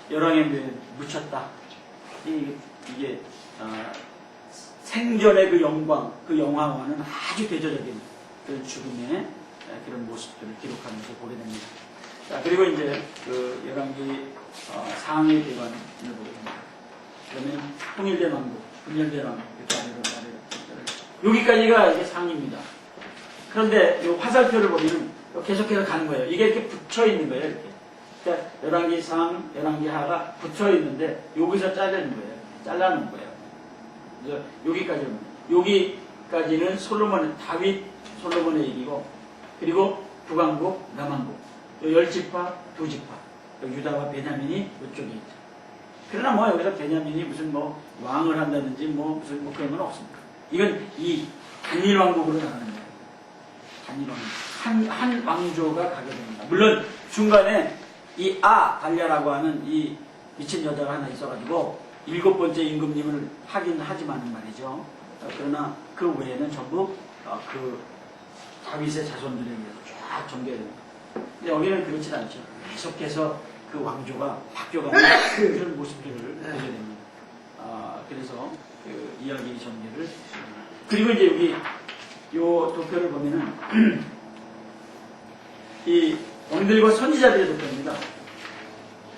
열왕의 묘에 묻혔다. 이게 생전의 그 영광, 그 영화와는 아주 대조적인 그런 죽음의 그런 모습들을 기록하면서 보게 됩니다. 자, 그리고 이제 그 열왕기 상의 대관을 보게 됩니다. 그러면 통일된 왕국, 분열된 왕국, 여기까지가 이게 상입니다. 그런데 이 화살표를 보면 계속해서 가는 거예요. 이게 이렇게 붙여 있는 거예요, 이렇게. 그러니까 열왕기 상, 열왕기 하가 붙여 있는데 여기서 잘라는 거예요. 잘라놓은 거예요. 그래서 여기까지는 다윗 솔로몬의 얘기고, 그리고 북왕국, 남왕국, 10지파, 2지파, 유다와 베냐민이 이쪽에 있죠. 그러나 뭐 여기서 베냐민이 무슨 뭐 왕을 한다든지 무슨 그런 건 없습니다. 이건 이 단일 왕국으로 나가는 거예요. 단일 왕국. 한 왕조가 가게 됩니다. 물론 중간에 이 달랴라고 하는 이 미친 여자가 하나 있어가지고 7번째 임금님을 하긴 하지만은 말이죠. 그러나 그 외에는 전부 그 다윗의 자손들에 의해서 쫙 전개됩니다. 근데 여기는 그렇지 않죠. 계속해서 그 왕조가 바뀌어가는 그런 모습들을 보게 됩니다. 그래서 그 이야기 전개를 그리고 이제 여기 요 도표를 보면은 이 왕들과 선지자들의 도표입니다.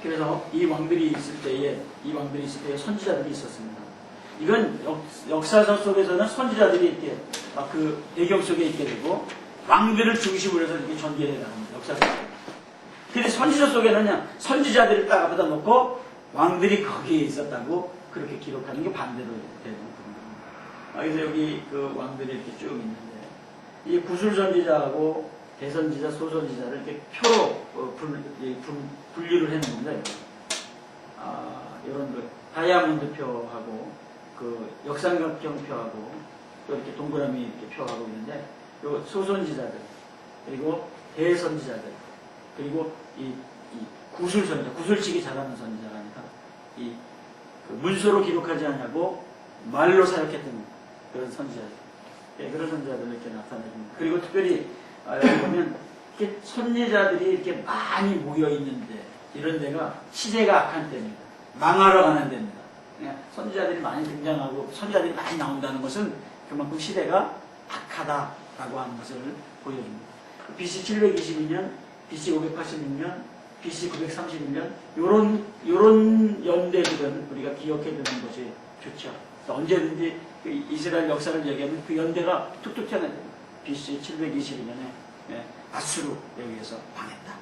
그래서 이 왕들이 있을 때에 선지자들이 있었습니다. 이건 역사서 속에서는 선지자들이 이렇게 그 배경 속에 있게 되고 왕들을 중심으로 해서 이렇게 전개해 나갑니다. 역사서. 근데 선지서 속에는 그냥 선지자들을 딱 앞에다 놓고 왕들이 거기에 있었다고 그렇게 기록하는 게 반대로 되는 겁니다. 그래서 여기 그 왕들이 이렇게 쭉 있는데 이 구술 선지자하고 대선지자, 소선지자를 이렇게 표로 분류를 해놓는데 이런 그 다이아몬드 표하고 그 역삼각형 표하고 또 이렇게 동그라미 이렇게 표하고 있는데 요 소선지자들 그리고 대선지자들 그리고 이 구술 선지자, 구술치기 잘하는 선지자라니까 그 문서로 기록하지 않냐고 말로 사역했던 그런 선지자들, 그런 선지자들을 이렇게 나타내줍니다. 그리고 특별히 여기 보면 이렇게 선지자들이 이렇게 많이 모여 있는데 이런 데가 시대가 악한 때입니다. 망하러 가는 데입니다. 선지자들이 많이 등장하고 선지자들이 많이 나온다는 것은 그만큼 시대가 악하다라고 하는 것을 보여줍니다. BC 722년, BC 586년, BC 931년 요런 연대들은 우리가 기억해 두는 것이 좋죠. 언제든지 그 이스라엘 역사를 얘기하면 그 연대가 툭툭 튀어나와요. BC 722년에 아수르에 의해서 망했다.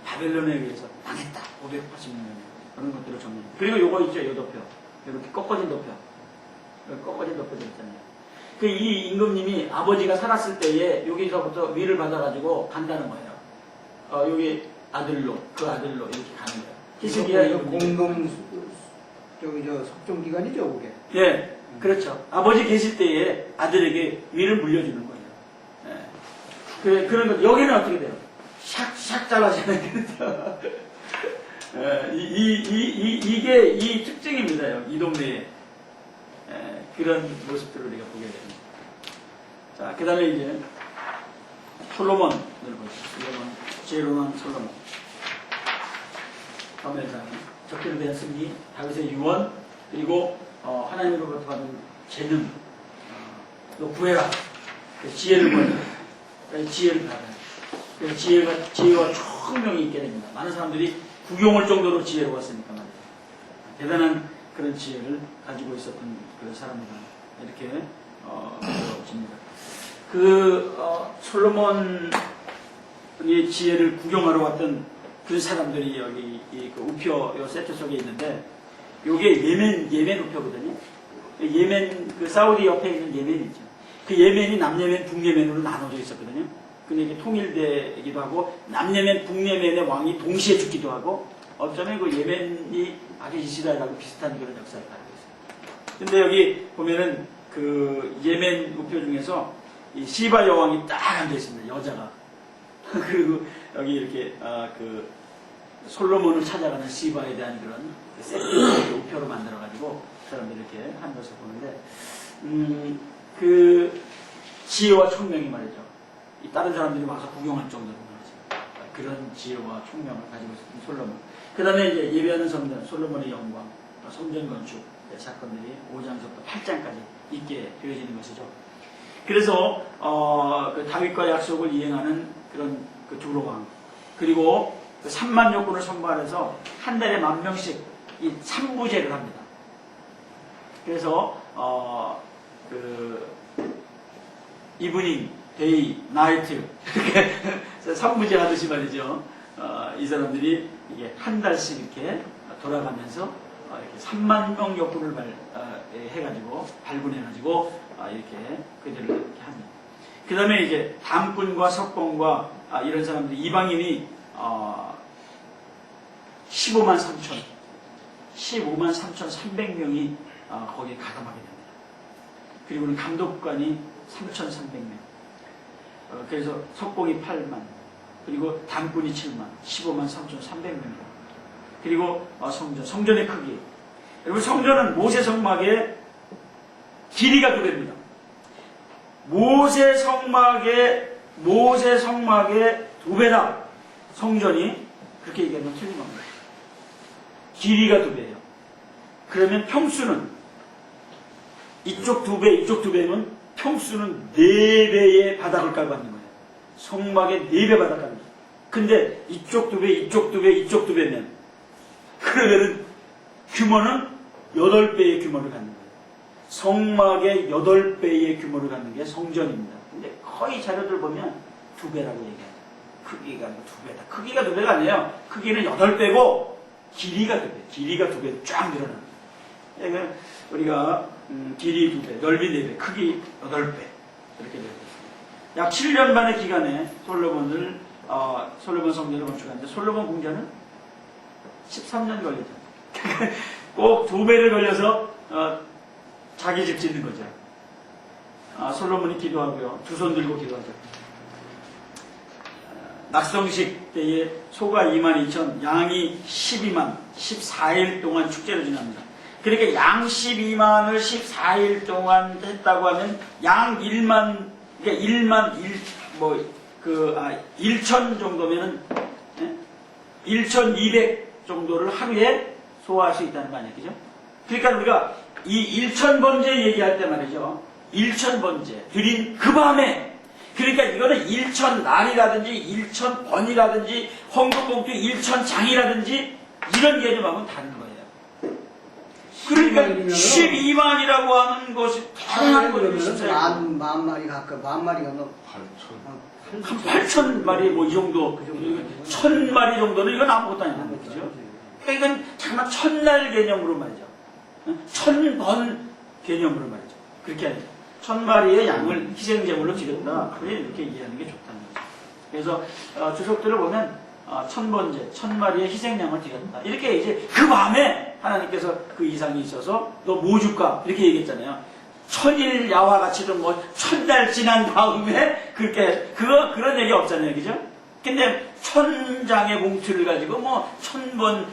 바벨론에 의해서 망했다. 586년에 그런 것들을 정리합니다. 그리고 요거 있죠. 요 도표. 이렇게 꺾어진 도표. 꺾어진 도표들 있잖아요. 그 이 임금님이 아버지가 살았을 때에 여기서부터 위를 받아가지고 간다는 거예요. 여기 아들로 그 아들로 이렇게 가는 거예요. 히스기야 이거 공동 석종기관이죠, 그게. 예, 그렇죠. 아버지 계실 때에 아들에게 위를 물려주는 거예요. 예. 그런 것 여기는 어떻게 돼요? 샥샥 잘라지는 거죠. 이게 이 특징입니다. 이 동네에 그런 모습들을 우리가 보게 됩니다. 자, 그 다음에 이제 솔로몬을 보시죠. 제로만 솔로몬. 사무엘상 적들에 대한 승리, 다윗의 유언, 그리고 하나님으로부터 받은 재능, 또 구해라, 지혜를 구해라, 지혜를 받아라. 지혜와 총명이 있게 됩니다. 많은 사람들이 구경할 정도로 지혜로웠으니까 말이죠. 대단한 그런 지혜를 가지고 있었던 그 사람이다. 이렇게 보여집니다. 솔로몬의 지혜를 구경하러 왔던 그 사람들이 여기 그 우표 요 세트 속에 있는데, 요게 예멘 우표거든요. 예멘, 그 사우디 옆에 있는 예멘이 있죠. 그 예멘이 남예멘, 북예멘으로 나눠져 있었거든요. 근데 이게 통일되기도 하고, 남예멘, 북예멘의 왕이 동시에 죽기도 하고, 어쩌면 그 예멘이 아주 이스라엘하고 비슷한 그런 역사를 가지고 있어요. 근데 여기 보면은 그 예멘 우표 중에서 이 시바 여왕이 딱 앉아 있습니다. 여자가. 그리고 여기 이렇게 그 솔로몬을 찾아가는 시바에 대한 그런 세트 우표로 만들어가지고 사람들이 이렇게 한 것을 보는데, 그 지혜와 총명이 말이죠. 이 다른 사람들이 와서 구경할 정도로 말이죠. 그런 지혜와 총명을 가지고 있었던 솔로몬. 그 다음에 이제 예배하는 성전, 솔로몬의 영광, 성전 건축 사건들이 5장부터 8장까지 있게 되어지는 것이죠. 그래서 그 다윗과 약속을 이행하는 그런 그 두로왕, 그리고 그 3만 요군을 선발해서 한 달에 10,000명씩 이 3부제를 합니다. 그래서 그 이브닝, 데이, 나이트 이렇게 3부제 하듯이 말이죠. 이 사람들이 이게 한 달씩 이렇게 돌아가면서 이렇게 3만 명 요군을 해가지고 발군해가지고 이렇게 그들을 이렇게 합니다. 그 다음에 이제 담군과 석봉과 이런 사람들, 이방인이 15만 3,300명이 거기에 가담하게 됩니다. 그리고는 감독관이 3,300명. 그래서 석봉이 8만, 그리고 단군이 7만, 15만 3,300명. 그리고 성전의 크기. 여러분, 성전은 모세 성막의 길이가 2배입니다. 모세 성막의 2배다. 성전이 그렇게 얘기하면 틀린 겁니다. 길이가 2배예요. 그러면 평수는 이쪽 2배, 이쪽 2배면 평수는 4배의 바닥을 깔고 있는 거예요. 성막의 4배 바닥 깔고. 근데 이쪽 2배, 이쪽 2배, 이쪽 2배면 그러면은 규모는 8배의 규모를 갖는 거예요. 성막의 8배의 규모를 갖는 게 성전입니다. 근데 거의 자료들 보면 2배라고 얘기해요. 크기가 2배다. 크기가 2배가 아니에요. 크기는 8배고 길이가 2배. 길이가 2배 쫙 늘어납니다. 그러니까 우리가 길이 2배, 넓이 4배, 크기 8배 이렇게 되어 있습니다. 약 7년 반의 기간에 솔로몬 성전을 건축하는데 솔로몬 궁전은 13년 걸리죠. 꼭 2배를 걸려서 자기 집 짓는 거죠. 솔로몬이 기도하고요. 2손 들고 기도하죠. 낙성식 때에 소가 22,000, 양이 12만, 14일 동안 축제를 지납니다. 그러니까 양 12만을 14일 동안 했다고 하면 양 1만, 그러니까 1천 정도면은 1,200 정도를 하루에 소화할 수 있다는 거 아니에요, 그죠? 그러니까 우리가 이 1,000번째 얘기할 때 말이죠. 1,000번째 드린 그 밤에, 그러니까 이거는 1,000날이라든지 1,000번이라든지 헌금봉투 1,000장이라든지 이런 개념하고는 다른 거예요. 그러니까 12만이라고 하는 것이 다양한 거예요. 만 마리 가까이, 만 마리가 뭐 8,000마리 뭐 이 정도, 1,000마리 정도는 이건 아무것도 아니에요. 그죠? 그러니까 이건 정말 1,000날 개념으로 말이죠. 1,000번 개념으로 말이죠. 그렇게 아니죠. 1,000마리의 양을 희생제물로 드렸다. 그래 이렇게 이해하는 게 좋다는 거죠. 그래서 주석들을 보면 1,000번째, 1,000마리의 희생양을 드렸다. 이렇게 이제 그 밤에 하나님께서 그 이상이 있어서 너 뭐 줄까? 이렇게 얘기했잖아요. 1,000일 야와 같이든 뭐 1,000달 지난 다음에 그렇게 그런 얘기 없잖아요, 그죠? 근데 1,000장의 봉투를 가지고 뭐 1,000번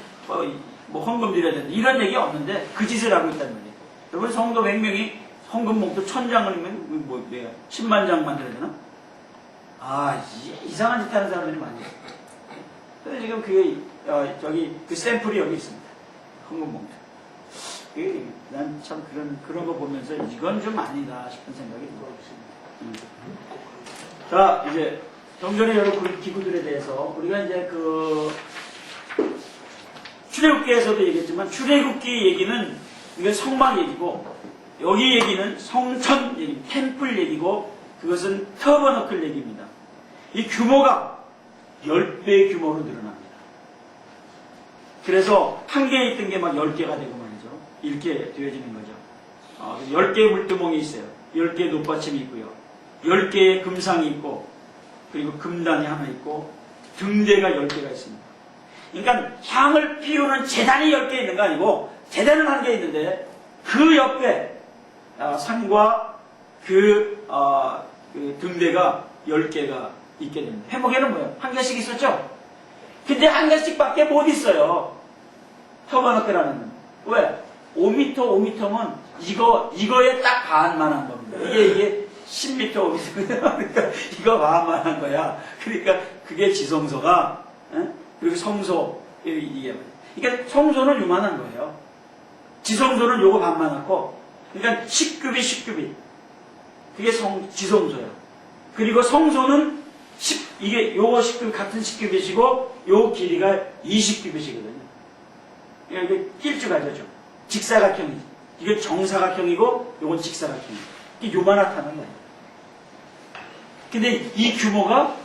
뭐 헌금 드려야 된다 이런 얘기 없는데 그 짓을 하고 있다는 거예요. 여러분 성도 100명이 헌금 봉투 1,000장을 뭐 10만 장 만들어야 되나? 이상한 짓 하는 사람들이 많아요. 그래서 지금 그게 그 샘플이 여기 있습니다. 헌금 봉투. 난 참 그런 거 보면서 이건 좀 아니다 싶은 생각이 들었습니다. 자, 이제 경전의 여러 기구들에 대해서 우리가 이제 출애굽기에서도 얘기했지만 출애굽기 얘기는 이게 성막 얘기고 여기 얘기는 성전 얘기, 템플 얘기고 그것은 터버너클 얘기입니다. 이 규모가 10배 규모로 늘어납니다. 그래서 한 개에 있던 게 막 10개가 되고 말이죠. 이렇게 되어지는 거죠. 10개의 물두멍이 있어요. 10개의 높받침이 있고요. 10개의 금상이 있고 그리고 금단이 하나 있고 등대가 10개가 있습니다. 그러니까 향을 피우는 제단이 10개 있는 거 아니고 제단은 한 개 있는데 그 옆에 상과 그 등대가 10개가 있게 됩니다. 회목에는 뭐예요? 한 개씩 있었죠? 근데 한 개씩밖에 못 있어요. 터버너클라는 왜? 5m 이거에 딱 반만한 겁니다. 이게 10m 5m 그러니까 이거 반만한 거야. 그러니까 그게 지성소가 그리고 성소 이게 그러니까 성소는 요만한 거예요. 지성소는 요거 반만하고 그러니까 10규빗 그게 지성소예요. 그리고 성소는 이게 요거 10규빗 같은 10규빗이고 요 길이가 20규빗이거든요. 이게 길쭉하죠. 직사각형이지. 이게 정사각형이고 요건 직사각형이에요. 이게 요만하다는 거예요. 근데 이 규모가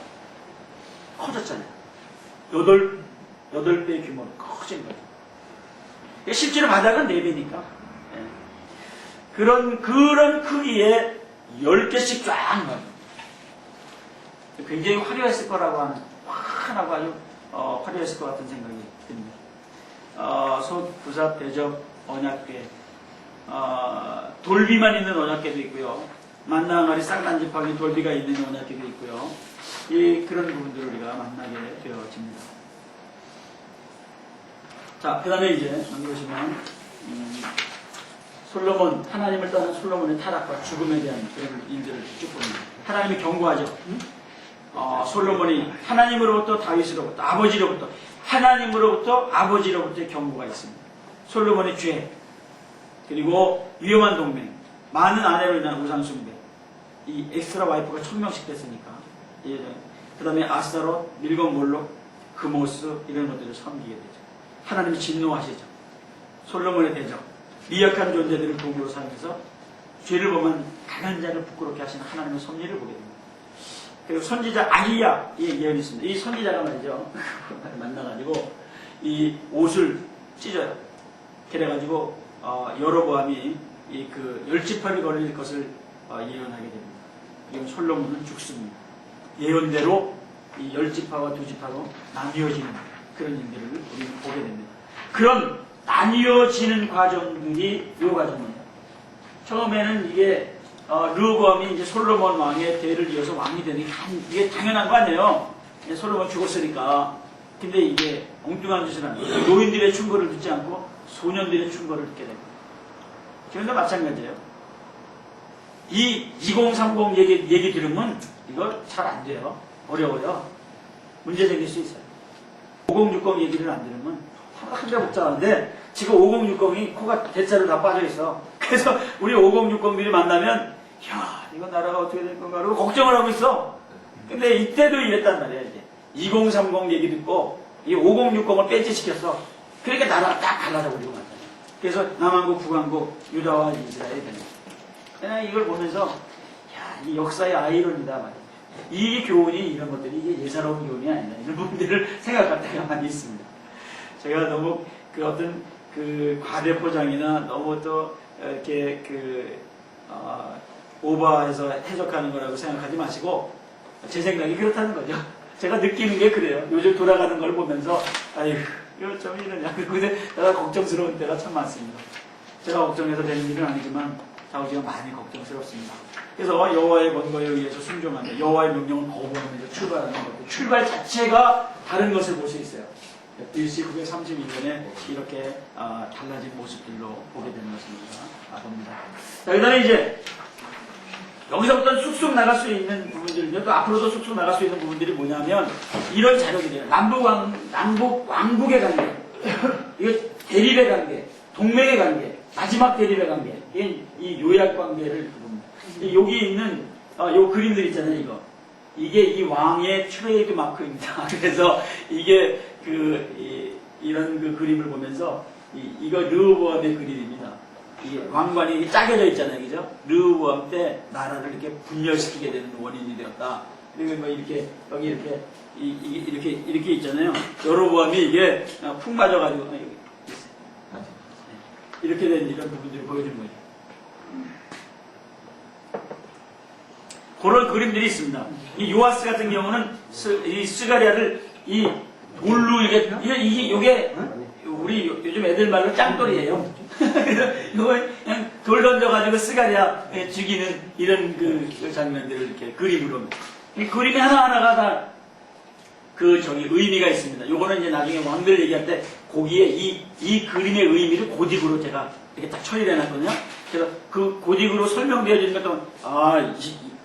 커졌잖아요. 8배 규모로 커진 거죠. 실제로 바닥은 4배니까. 그런 크기에 10개씩 쫙 나요. 굉장히 화려했을 거라고 하는, 환하고 아주 화려했을 것 같은 생각이 듭니다. 부삽, 대접, 언약궤, 돌비만 있는 언약궤도 있고요. 만나항아리 쌍단지팡이 돌비가 있는 언약궤도 있고요. 그런 부분들을 우리가 만나게 되어집니다. 자, 그 다음에 이제 여기 보시면 솔로몬, 하나님을 떠난 솔로몬의 타락과 죽음에 대한 그런 일들을 쭉 봅니다. 하나님이 경고하죠. 솔로몬이 하나님으로부터 다윗으로부터 아버지로부터 하나님으로부터 아버지로부터의 경고가 있습니다. 솔로몬의 죄, 그리고 위험한 동맹, 많은 아내로 인한 우상숭배, 이 엑스트라 와이프가 1000명씩 됐으니까, 그 다음에 아스타롯, 밀건 몰록, 그모스 이런 것들을 섬기게 되죠. 하나님이 진노하시죠. 솔로몬의 대적, 미약한 존재들을 도구로 사용해서 죄를 범한 강한 자를 부끄럽게 하시는 하나님의 섭리를 보게 됩니다. 그리고 선지자 아히야의 예언이 있습니다. 이 선지자가 말이죠. 만나가지고 이 옷을 찢어요. 그래가지고 여로보암이 그 열지파를 걸릴 것을 예언하게 됩니다. 그리고 솔로몬은 죽습니다. 예언대로 이 열지파와 두지파로 나뉘어지는 그런 일들을 우리는 보게 됩니다. 그런 나뉘어지는 과정들이 이 과정이에요. 처음에는 이게 르호보암이 이제 솔로몬 왕의 대를 이어서 왕이 되는 이게 당연한 거 아니에요. 솔로몬 죽었으니까. 근데 이게 엉뚱한 짓을 하는 거예요. 노인들의 충고를 듣지 않고 소년들의 충고를 듣게 됩니다. 지금도 마찬가지예요. 이 2030 얘기 들으면 이거 잘 안 돼요. 어려워요. 문제 생길 수 있어요. 5060 얘기를 안 들으면 한대 복잡한데 지금 5060이 코가 대자로 다 빠져 있어. 그래서 우리 5060들이 만나면 야 이거 나라가 어떻게 될 건가 그러고 걱정을 하고 있어. 근데 이때도 이랬단 말이야. 이제 2030 얘기 듣고 이 5060을 뺀지시켰어. 그러니까 나라가 딱 갈라져버리고 말이야. 그래서 남한국, 북한국, 유다와 이스라엘이 됩니다. 그냥 이걸 보면서 야, 이 역사의 아이러니다 말이야. 이 교훈이 이런 것들이 이게 예사로운 교훈이 아니다. 이런 부분들을 생각할 때가 많이 있습니다. 제가 너무 그 어떤 그 과대 포장이나 너무 또 이렇게 오버해서 해석하는 거라고 생각하지 마시고 제 생각이 그렇다는 거죠. 제가 느끼는 게 그래요. 요즘 돌아가는 걸 보면서 아이고 이거 좀 이러냐. 근데 내가 걱정스러운 때가 참 많습니다. 제가 걱정해서 되는 일은 아니지만 좌우지가 많이 걱정스럽습니다. 그래서 여호와의 권고에 의해서 순종하며 여호와의 명령을 거부하면서 출발하는 것들, 출발 자체가 다른 것을 볼 수 있어요. BC 932년에 이렇게 달라진 모습들로 보게 되는 것입니다. 봅니다. 자, 그 다음에 이제 여기서부터 쑥쑥 나갈 수 있는 부분들은요, 또 앞으로도 쑥쑥 나갈 수 있는 부분들이 뭐냐면 이런 자료들이에요. 남북 왕국의 관계, 이거 대립의 관계, 동맹의 관계, 마지막 대립의 관계, 이 요약 관계를 봅니다. 여기 있는 요 그림들 있잖아요. 이게 이 왕의 트레이드 마크입니다. 그래서 이게 이런 그 그림을 보면서 이거 르호보암의 그림입니다. 이 왕관이 짜겨져 있잖아요, 그죠? 르호보암 때 나라를 이렇게 분열시키게 되는 원인이 되었다. 그리고 뭐 이렇게 여기 이렇게 있잖아요. 여로보암이 이게 푹 맞아가지고 이렇게 된 이런 부분들을 보여주는 거죠. 그런 그림들이 있습니다. 이 요아스 같은 경우는 이 스가랴를 이 돌로 이게 우리 요즘 애들 말로 짱돌이에요. 이거 그냥 돌 던져가지고 스가랴 죽이는 이런 그 장면들을 이렇게 그림으로. 이 그림이 하나하나가 다 의미가 있습니다. 요거는 이제 나중에 왕들 얘기할 때 거기에 이 그림의 의미를 고딕으로 제가 이렇게 딱 처리를 해놨거든요. 그래서 그 고딕으로 설명되어지는 것도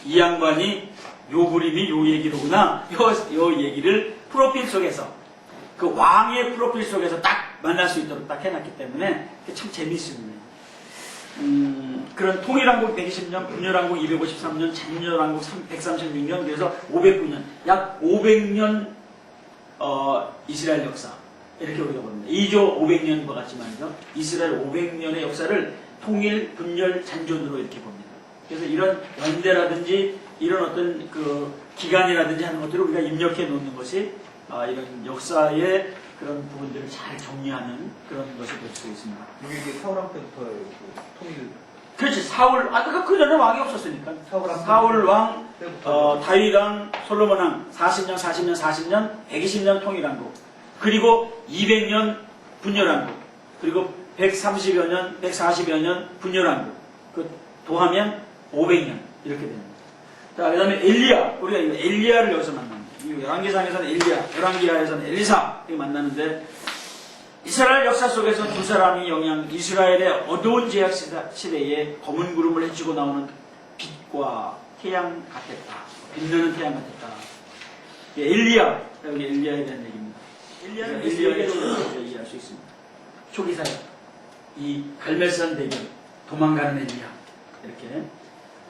이 양반이 요 그림이 요 얘기로구나. 요 얘기를 프로필 속에서 그 왕의 프로필 속에서 딱 만날 수 있도록 딱 해놨기 때문에 참 재미있습니다. 그런 통일왕국 120년, 분열왕국 253년, 잔열왕국 136년, 그래서 509년, 약 500년 이스라엘 역사 이렇게 우리가 봅니다. 2조 500년과 같이 말이죠. 이스라엘 500년의 역사를 통일, 분열, 잔존으로 이렇게 봅니다. 그래서 이런 연대라든지 이런 어떤 그 기간이라든지 하는 것들을 우리가 입력해 놓는 것이 이런 역사의 그런 부분들을 잘 정리하는 그런 것이 될 수 있습니다. 이게 사울왕 때부터 통일. 그렇지. 사울, 그 전에 왕이 없었으니까. 사울 왕, 다윗 왕, 솔로몬 왕, 40년, 120년 통일왕국. 그리고 200년 분열왕국. 그리고 130여 년, 140여 년 분열왕국. 더하면 500년. 이렇게 됩니다. 자, 그 다음에 엘리야. 우리가 이 엘리야를 여기서 만납니다. 이 열왕기상에서는 엘리야, 열왕기하에서는 엘리사 이렇게 만나는데 이스라엘 역사 속에서 두 사람이 이스라엘의 어두운 제약 시대에 검은 구름을 헤치고 나오는 빛과 태양 같았다. 빛나는 태양 같았다. 엘리야, 여기 엘리야에 대한 얘기입니다. 엘리야의 초기사를 이해할 수 있습니다. 초기사야. 이 갈멜산 대교 도망가는 엘리야. 이렇게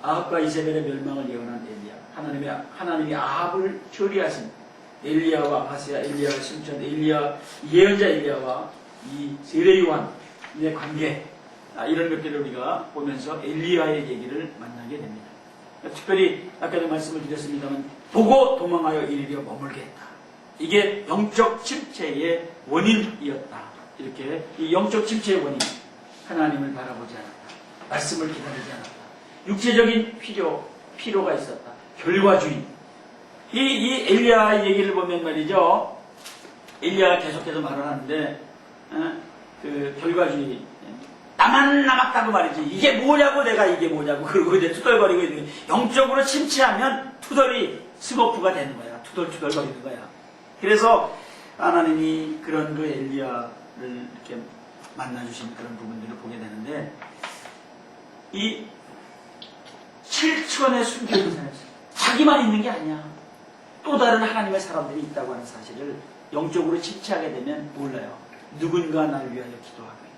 아합과 이세벨의 멸망을 예언한 엘리야. 하나님이 아합을 처리하신 엘리야와 아하스야, 엘리야를 심지어 예언자 엘리야와 이 세례 요한의 관계, 이런 것들을 우리가 보면서 엘리야의 얘기를 만나게 됩니다. 특별히 아까도 말씀을 드렸습니다만 보고 도망하여 이르려 머물게 했다. 이게 영적 침체의 원인이었다. 이렇게 이 영적 침체의 원인, 하나님을 바라보지 않았다. 말씀을 기다리지 않았다. 육체적인 필요가 있었다. 결과주의. 이 엘리야 얘기를 보면 말이죠. 엘리야가 계속해서 말을 하는데, 그 결과주의. 나만 남았다고 말이지. 이게 뭐냐고 내가 이게 뭐냐고. 그러고 이제 투덜거리고 있는 거야. 영적으로 침체하면 투덜이 스머프가 되는 거야. 투덜투덜거리는 거야. 그래서 하나님이 그런 그 엘리야를 이렇게 만나주신 그런 부분들을 보게 되는데, 이 7천의 순교인 사람, 자기만 있는 게 아니야. 또 다른 하나님의 사람들이 있다고 하는 사실을 영적으로 침체하게 되면 몰라요. 누군가 날 위하여 기도하고 있대.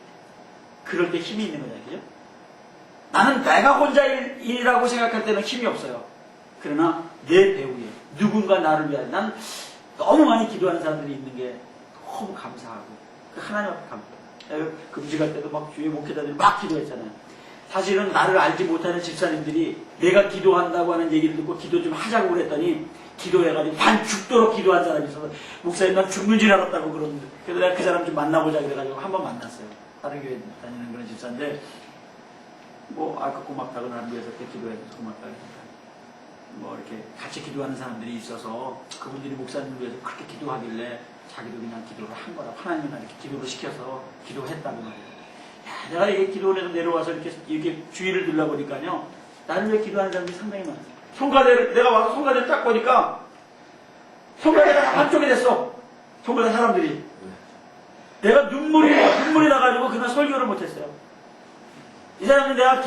그럴 때 힘이 있는 거냐, 그죠? 나는 내가 혼자일이라고 생각할 때는 힘이 없어요. 그러나 내 배후에 누군가 나를 위하여, 난 너무 많이 기도하는 사람들이 있는 게 너무 감사하고, 그 하나님 앞에 감사해요. 금식할 때도 막 주의 목회자들이 막 기도했잖아요. 사실은 나를 알지 못하는 집사님들이 내가 기도한다고 하는 얘기를 듣고 기도 좀 하자고 그랬더니 기도해가지고 반 죽도록 기도한 사람이 있어서 목사님 난 죽는 줄 알았다고 그러는데, 그래서 내가 그 사람 좀 만나보자 그래가지고 한번 만났어요. 다른 교회 다니는 그런 집사인데 아까 고맙다고 나를 위해서 이렇게 기도해줘서 고맙다고 이렇게 같이 기도하는 사람들이 있어서 그분들이 목사님을 위해서 그렇게 기도하길래 자기도 그냥 기도를 한 거라고, 하나님이 나를 이렇게 기도를 시켜서 기도했다고 말이에요. 내가 이게 기도를 해서 내려와서 이렇게 주의를 둘러보니까요, 나를 위해 기도하는 사람들이 상당히 많아요. 내가 와서 성가대를 딱 보니까, 성가대가 한쪽이 됐어. 성가대 사람들이. 내가 눈물이 나가지고 그날 설교를 못했어요. 이 사람들 내가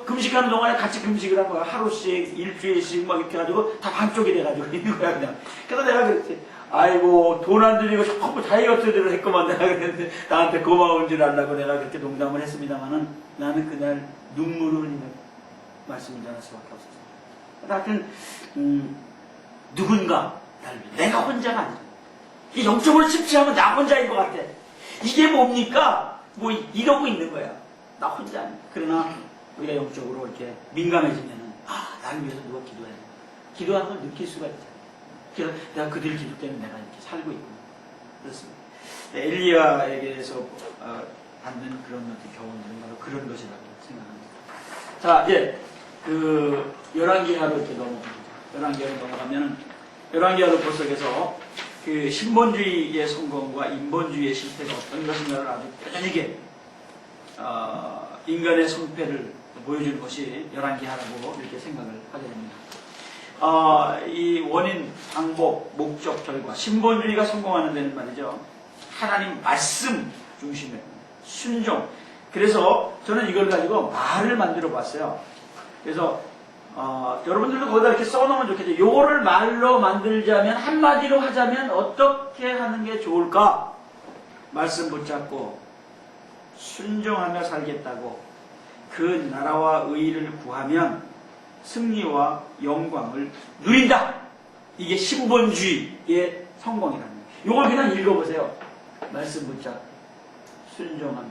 금식하는 동안에 같이 금식을 한 거야. 하루씩, 일주일씩 막 이렇게 해가지고 다 반쪽이 돼가지고 있는 거야, 그냥. 그래서 내가 그랬지. 아이고, 돈 안 들이고 전부 다이어트를 했구만. 내가 그랬는데, 나한테 고마운 줄 알라고 내가 그렇게 농담을 했습니다만은, 나는 그날 눈물을 흘리며 말씀을 전할 수밖에 없었어요. 하여튼, 누군가, 내가 혼자가 아니야. 이 영적으로 침체하면 나 혼자인 것 같아. 이게 뭡니까? 이러고 있는 거야. 나 혼자 아니야. 그러나, 우리가 영적으로 이렇게 민감해지면은, 나를 위해서 누가 기도해야 돼. 기도하는 걸 느낄 수가 있잖아. 그래서 내가 그들 기도 때문에 내가 이렇게 살고 있고 그렇습니다. 엘리야에게서 받는 그런 어떤 교훈들은 바로 그런 것이라고 생각합니다. 자, 이제 그 열왕기하로 이렇게 넘어가면은 열왕기하 보석에서 그 신본주의의 성공과 인본주의의 실패가 어떤 것인가를 아주 뼈저리게 인간의 성패를 보여주는 것이 열왕기하라고 이렇게 생각을 하게 됩니다. 이 원인, 방법, 목적, 결과, 신본주의가 성공하는 데는 말이죠. 하나님 말씀 중심의 순종. 그래서 저는 이걸 가지고 말을 만들어 봤어요. 그래서 여러분들도 거기다 이렇게 써놓으면 좋겠죠. 요거를 말로 만들자면, 한마디로 하자면 어떻게 하는 게 좋을까? 말씀 붙잡고 순종하며 살겠다고, 그 나라와 의를 구하면 승리와 영광을 누린다. 이게 신본주의의 성공이라는 거예요. 이걸 그냥 읽어보세요. 말씀 붙잡고 순종하며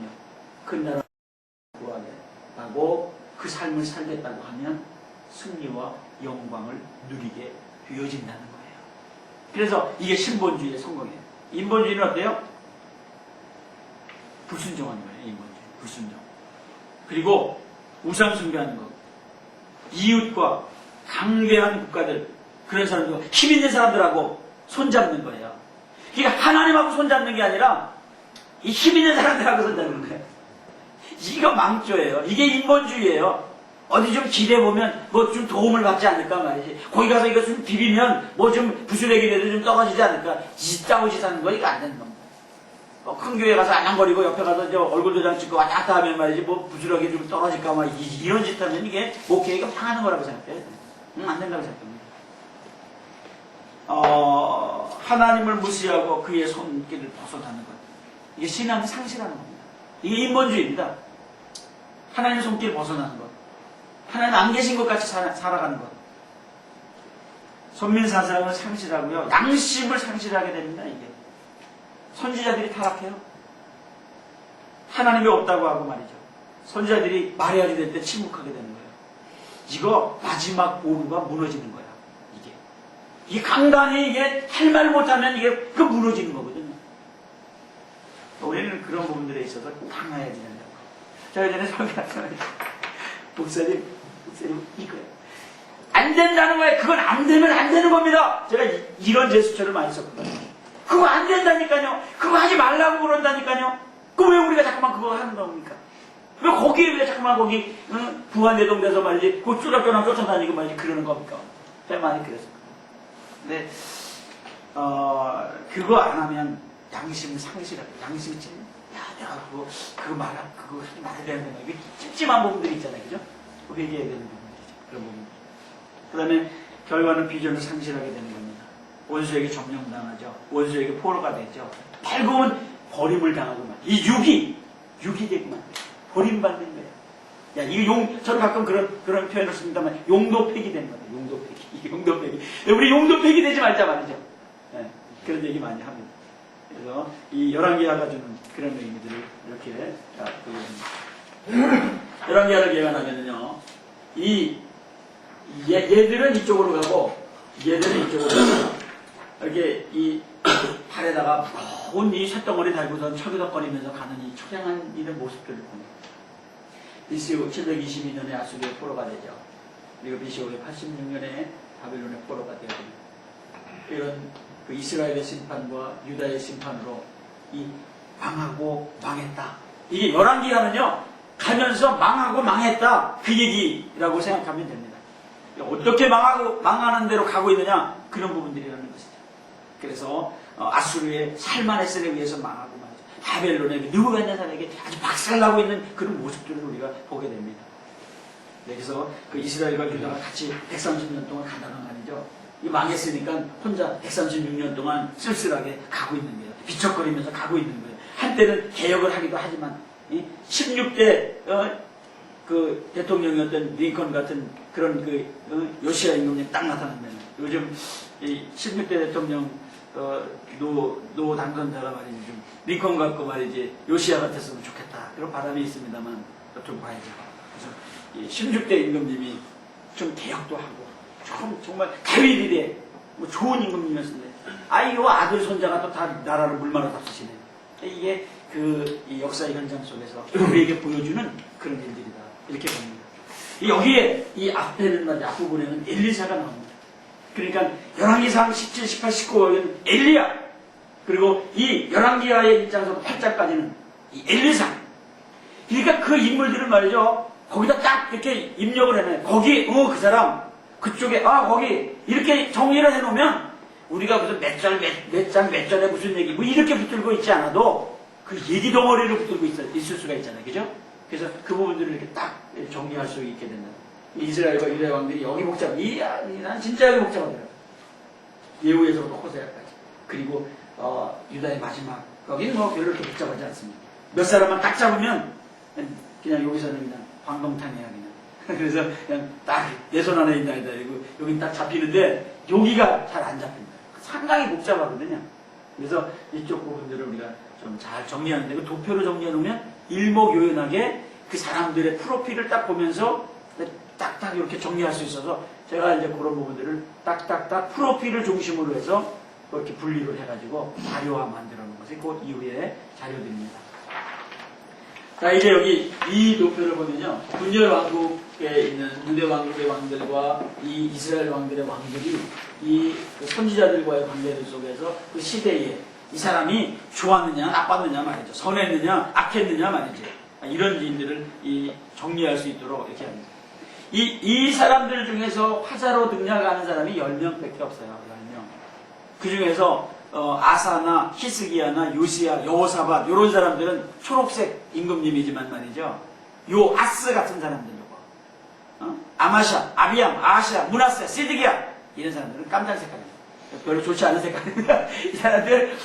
그 나라를 구하겠다고, 그 삶을 살겠다고 하면 승리와 영광을 누리게 되어진다는 거예요. 그래서 이게 신본주의의 성공이에요. 인본주의는 어때요? 불순종하는 거예요. 인본주의. 불순종. 그리고 우상 숭배하는 거. 이웃과 강대한 국가들, 그런 사람들, 힘 있는 사람들하고 손잡는 거예요. 그러니까 하나님하고 손잡는 게 아니라 이 힘 있는 사람들하고 손잡는 거예요. 이거 망조예요. 이게 인본주의예요. 어디 좀 기대보면 뭐 좀 도움을 받지 않을까 말이지. 거기 가서 이거 좀 비비면 뭐 좀 부스레기라도 좀 떠가지지 않을까. 이따오지 사는 거 이거 안 되는 겁니다. 큰 교회 가서 안양거리고 옆에 가서 저 얼굴 도장 찍고 왔다 갔다 하면 말이지 뭐 부스러기 좀 떨어질까 막 이런 짓 하면 이게 목회가 망하는 거라고 생각해요. 안 된다고 생각합니다. 하나님을 무시하고 그의 손길을 벗어나는 것. 이게 신앙을 상실하는 겁니다. 이게 인본주의입니다. 하나님의 손길을 벗어나는 것. 하나님 안 계신 것 같이 살아가는 것. 선민사상을 상실하고요. 양심을 상실하게 됩니다. 이게. 선지자들이 타락해요. 하나님이 없다고 하고 말이죠. 선지자들이 말해야지 될 때 침묵하게 되는 거예요. 이거 마지막 보루가 무너지는 거야. 이게 강단이 이게 할 말 못하면 이게 그 무너지는 거거든요. 우리는 그런 부분들에 있어서 강해야 된다고. 저 예전에 설교하잖아요. 목사님 이거예요. 안 된다는 거예요. 그건 안 되면 안 되는 겁니다. 제가 이런 제스처를 많이 썼거든요. 그거 안 된다니까요. 그거 하지 말라고 그런다니까요. 그 왜 우리가 자꾸만 그거 하는 겁니까? 왜 거기에 왜 자꾸만 거기 부안대동돼서 말이지 그 쭈락쭈락 쫓아다니고 말이지 그러는 겁니까? 제가 많이 그랬어요. 근데 그거 안 하면 양심을 상실하고 양심이 내가 그거 하지 말아야 되는 거 이게 찜찜한 부분들이 있잖아요, 그죠? 회개해야 되는 부분들이죠. 그런 부분. 그다음에 결과는 비전을 상실하게 되는 겁니다. 원수에게 점령당하죠. 원수에게 포로가 되죠. 결국은 버림을 당하고 말. 이 육이 되고만 버림받는 거예요. 야, 이거 저는 가끔 그런 표현을 씁니다만, 용도폐기 되는 거예요. 용도폐기. 우리 용도폐기 되지 말자 말이죠. 네, 그런 얘기 많이 합니다. 그래서 이 열왕기하가 주는 그런 의미들을 이렇게 보여줍니다. 열왕기하를 예언하면은요, 얘들은 이쪽으로 가고, 얘들은 이쪽으로 가고, 이렇게 이 팔에다가 무거운 이 쇳덩어리 달고선 철기덕거리면서 가는 이 처량한 이런 모습들을 봅니다. BC 722년에 아수르의 포로가 되죠. 그리고 BC 586년에 바벨론의 포로가 되어집니다. 이런 그 이스라엘의 심판과 유다의 심판으로 이 망하고 망했다. 이게 열왕기하는요, 가면서 망하고 망했다. 그 얘기라고 생각하면 됩니다. 어떻게 망하는 대로 가고 있느냐? 그런 부분들이라는 것이죠. 그래서 아수르의 살만에셀에 의해서 망하고 말이죠. 바벨론의 느부갓네살에게 아주 박살나고 있는 그런 모습들을 우리가 보게 됩니다. 네, 그래서 그 이스라엘과 유다가 같이 130년 동안 간다는 말이죠. 이 망했으니까 혼자 136년 동안 쓸쓸하게 가고 있는 거예요. 비척거리면서 가고 있는 거예요. 한때는 개혁을 하기도 하지만 16대 그 대통령이었던 링컨 같은 그런 요시아 임금님 딱 나타나면 요즘 이 16대 대통령 노 당선자가 말이지 좀 링컨 같고 말이지 요시아 같았으면 좋겠다 그런 바람이 있습니다만 좀 봐야죠. 그래서 이 16대 임금님이 좀 개혁도 하고 좀 정말 다윗 이래 뭐 좋은 임금님이었는데 요 아들 손자가 또 다 나라를 물말아 잡수시네. 이게 이 역사의 현장 속에서 우리에게 보여주는 그런 일들이다 이렇게 봅니다. 여기에 이 앞에는 말이죠. 앞부분에는 엘리사가 나옵니다. 그러니까 열왕기상 17, 18, 19는 엘리야. 그리고 이 열왕기하의 1장부터 8장까지는 이 엘리사. 그러니까 그 인물들을 말이죠. 거기다 딱 이렇게 입력을 해놔요. 거기 그 사람 그쪽에 거기 이렇게 정리를 해놓으면 우리가 무슨 몇 절에 무슨 얘기 뭐 이렇게 붙들고 있지 않아도 그 얘기 덩어리를 붙들고 있을 수가 있잖아요. 그죠? 그래서 그 부분들을 이렇게 딱 정리할 수 있게 된다. 이스라엘과 유다 왕들이 여기 복잡, 난 진짜 여기 복잡하더라고요. 예후에서부터 호세아까지. 그리고 유다의 마지막 거기는 뭐 별로 이렇게 복잡하지 않습니다. 몇 사람만 딱 잡으면 그냥 여기서는 그냥 광동탕이야 그냥. 그래서 그냥 딱 내 손 안에 있다 이거 여기 딱 잡히는데 여기가 잘 안 잡힙니다. 상당히 복잡하거든요. 그래서 이쪽 부분들을 우리가 좀 잘 정리하는데 그 도표로 정리해 놓으면 일목요연하게 그 사람들의 프로필을 딱 보면서 딱딱 이렇게 정리할 수 있어서 제가 이제 그런 부분들을 딱딱딱 프로필을 중심으로 해서 그렇게 분리를 해가지고 자료화 만들어 놓은 것이 그 이후에 자료들입니다. 자, 이제 여기 이 도표를 보면요. 분열 왕국에 있는 유대 왕국의 왕들과 이 이스라엘 왕들의 왕들이 이 선지자들과의 관계들 속에서 그 시대에 이 사람이 좋았느냐 나빴느냐 말이죠. 선했느냐 악했느냐 말이죠. 이런 일들을 정리할 수 있도록 이렇게 합니다. 이 사람들 중에서 화자로 등장하는 사람이 10명밖에 없어요. 10명. 그 중에서 아사나 히스기야나 요시야, 여호사밧 이런 사람들은 초록색 임금님이지만 말이죠. 요 아스 같은 사람들 요거. 아마샤, 아비암, 아시아, 문하세, 시드기야 이런 사람들은 깜짝 색깔입니다. 별로 좋지 않은 색깔입니다. 이 사람들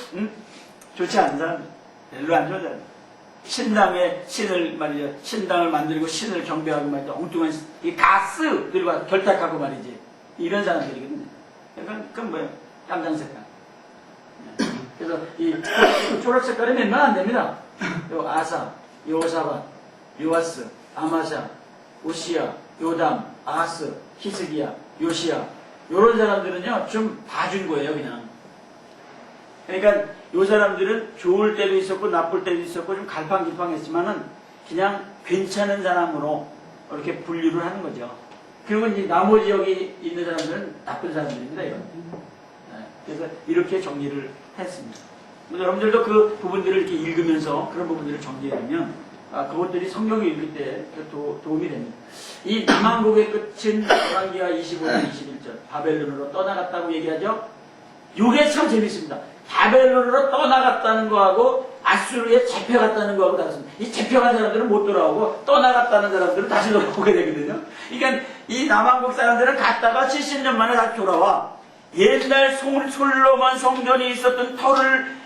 좋지 않은 사람들. 별로 안 좋은 사람들. 신당의 신을 말이죠. 신당을 만들고 신을 경배하고 말이죠. 엉뚱한 이 가스들과 결탁하고 말이지. 이런 사람들이거든요. 그러니까 그건 뭐예요? 깜장 색깔. 그래서 이 초록 색깔이 몇만 안 됩니다. 요 아사, 요사밧, 요아스, 아마샤, 오시야, 요담, 아하스, 히스기야, 요시야 요런 사람들은요 좀 봐준 거예요 그냥. 그러니까 요 사람들은 좋을 때도 있었고 나쁠 때도 있었고 좀 갈팡질팡했지만은 그냥 괜찮은 사람으로 이렇게 분류를 하는 거죠. 그리고 이제 나머지 여기 있는 사람들은 나쁜 사람들입니다. 이건. 그래서 이렇게 정리를 했습니다. 여러분들도 그 부분들을 이렇게 읽으면서 그런 부분들을 정리해두면 그것들이 성경을 읽을 때 도움이 됩니다. 이 남왕국의 끝은 열왕기하 25장 21절 바벨론으로 떠나갔다고 얘기하죠. 이게 참 재밌습니다. 바벨론으로 떠나갔다는 거하고 아수르에 잡혀갔다는 거하고 다릅니다. 이 잡혀간 사람들은 못 돌아오고 떠나갔다는 사람들은 다시 돌아오게 되거든요. 그러니까 이 남왕국 사람들은 갔다가 70년 만에 다시 돌아와 옛날 솔로몬 성전이 있었던 터를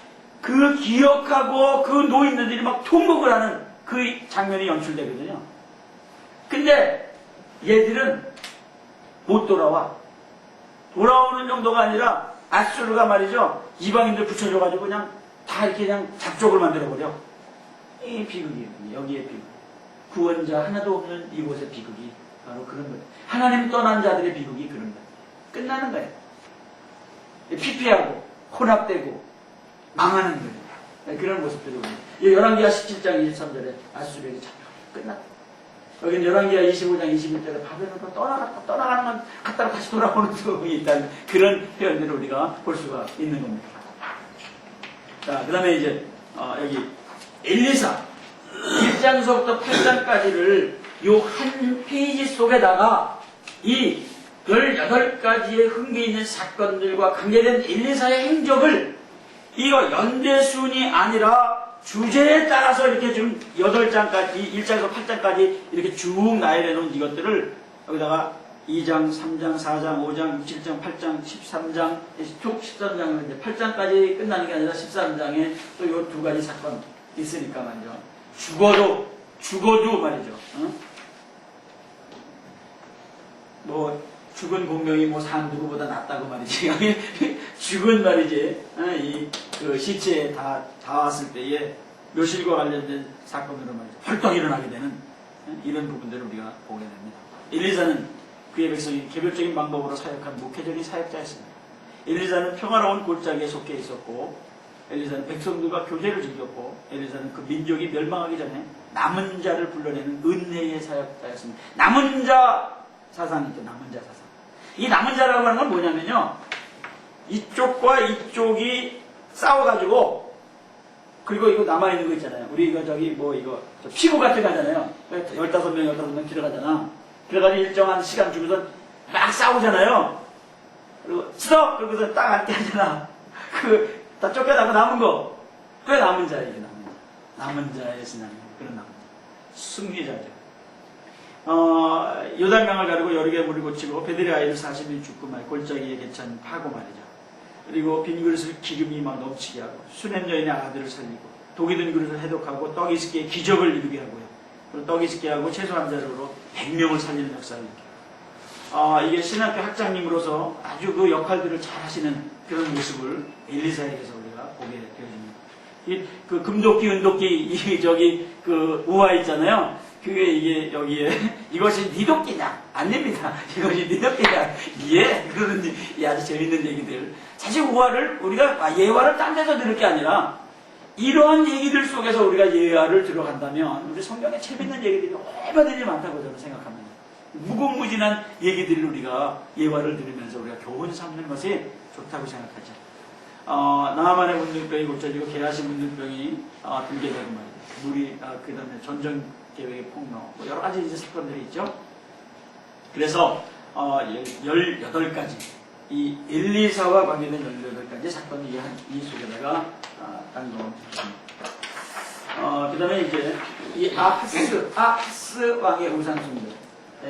그 기억하고 그 노인들이 막 통곡을 하는 그 장면이 연출되거든요. 근데 얘들은 못 돌아와. 돌아오는 정도가 아니라 아수르가 말이죠. 이방인들 붙여줘가지고 그냥 다 이렇게 그냥 잡족을 만들어버려. 이 비극이에요. 여기에 비극. 구원자 하나도 없는 이곳의 비극이 바로 그런 거예요. 하나님 떠난 자들의 비극이 그런 거예요. 끝나는 거예요. 피폐하고 혼합되고 망하는 거예요. 그런 모습들이 오는 거예요. 열왕기하 17장 23절에 아수르에게 잡혀 끝났다. 여기는 열왕기하 25장 21절에 바벨론으로 떠나가는 건 갔다가 다시 돌아오는 경우가 있다는 그런 표현들을 우리가 볼 수가 있는 겁니다. 자, 그 다음에 이제 여기 엘리사 1장서부터 8장까지를 요 한 페이지 속에다가 이 18가지의 흥미 있는 사건들과 관계된 엘리사의 행적을 이거 연대순이 아니라 주제에 따라서 이렇게 좀 8장까지, 1장에서 8장까지 이렇게 쭉 나열해 놓은 이것들을 여기다가 2장, 3장, 4장, 5장, 6, 7장, 8장, 13장, 총 13장은 이제 8장까지 끝나는 게 아니라 13장에 또 요 두 가지 사건 있으니까 말이죠. 죽어도 말이죠. 뭐, 죽은 공명이 뭐 산 누구보다 낫다고 말이지. 죽은 말이지. 그 시체에 다 왔을 때에 묘실과 관련된 사건으로 말이죠. 헐떡 일어나게 되는 이런 부분들을 우리가 보게 됩니다. 엘리사는 그의 백성이 개별적인 방법으로 사역한 목회적인 사역자였습니다. 엘리사는 평화로운 골짜기에 속해 있었고, 엘리사는 백성들과 교제를 즐겼고, 엘리사는 그 민족이 멸망하기 전에 남은 자를 불러내는 은혜의 사역자였습니다. 남은 자 사상이죠. 남은 자 사상. 이 남은 자라고 하는 건 뭐냐면요. 이쪽과 이쪽이 싸워가지고, 그리고 이거 남아있는 거 있잖아요. 우리 이거 저기 뭐 이거 피구 같은 거 하잖아요. 15명 들어가잖아. 그래가지고 일정한 시간 주고서 막 싸우잖아요. 그리고 스톱! 그러고서 딱 앉게 하잖아. 다 쫓겨나고 남은 거. 그게 남은 자예요. 이게 남은 자. 남은 자의 신앙. 그런 남은 자. 승리자죠. 요단강을 가르고 여러 개 물을 고치고 베들의 아이를 40일 죽고 말 골짜기에 개천 파고 말이죠. 그리고 빈 그릇을 기름이 막 넘치게 하고 수냄 여인의 아들을 살리고 독이 든 그릇을 해독하고 떡 20개의 기적을 이루게 하고요. 그리고 떡 20개 하고 채소 한 자루로 100명을 살리는 역사를 일으켜요. 이게 신학교 학장님으로서 아주 그 역할들을 잘 하시는 그런 모습을 엘리사에게서 우리가 보게 되어집니다. 그 금도끼, 은도끼, 그 우화 있잖아요. 그게 이게 여기에 이것이 네 도끼냐? 안 됩니다. 이것이 네 도끼냐? 예? 그러는 아주 재밌는 얘기들. 사실 우화를 우리가 예화를 딴 데서 들을 게 아니라 이러한 얘기들 속에서 우리가 예화를 들어간다면 우리 성경에 재밌는 얘기들이 얼마든지 많다고 저는 생각합니다. 무궁무진한 얘기들을 우리가 예화를 들으면서 우리가 교훈 삼는 것이 좋다고 생각하죠. 나만의 문둥병이 고쳐지고 게하시 문둥병이 들게 되고 말이죠. 물이 그 다음에 전쟁 계획의 폭로, 뭐 여러 가지 이제 사건들이 있죠. 그래서 18가지 이 엘리사와 관계된 18가지 사건이 이 속에다가 딱 넣어주십니다. 그 다음에 이제 이 아하스 왕의 우상숭배.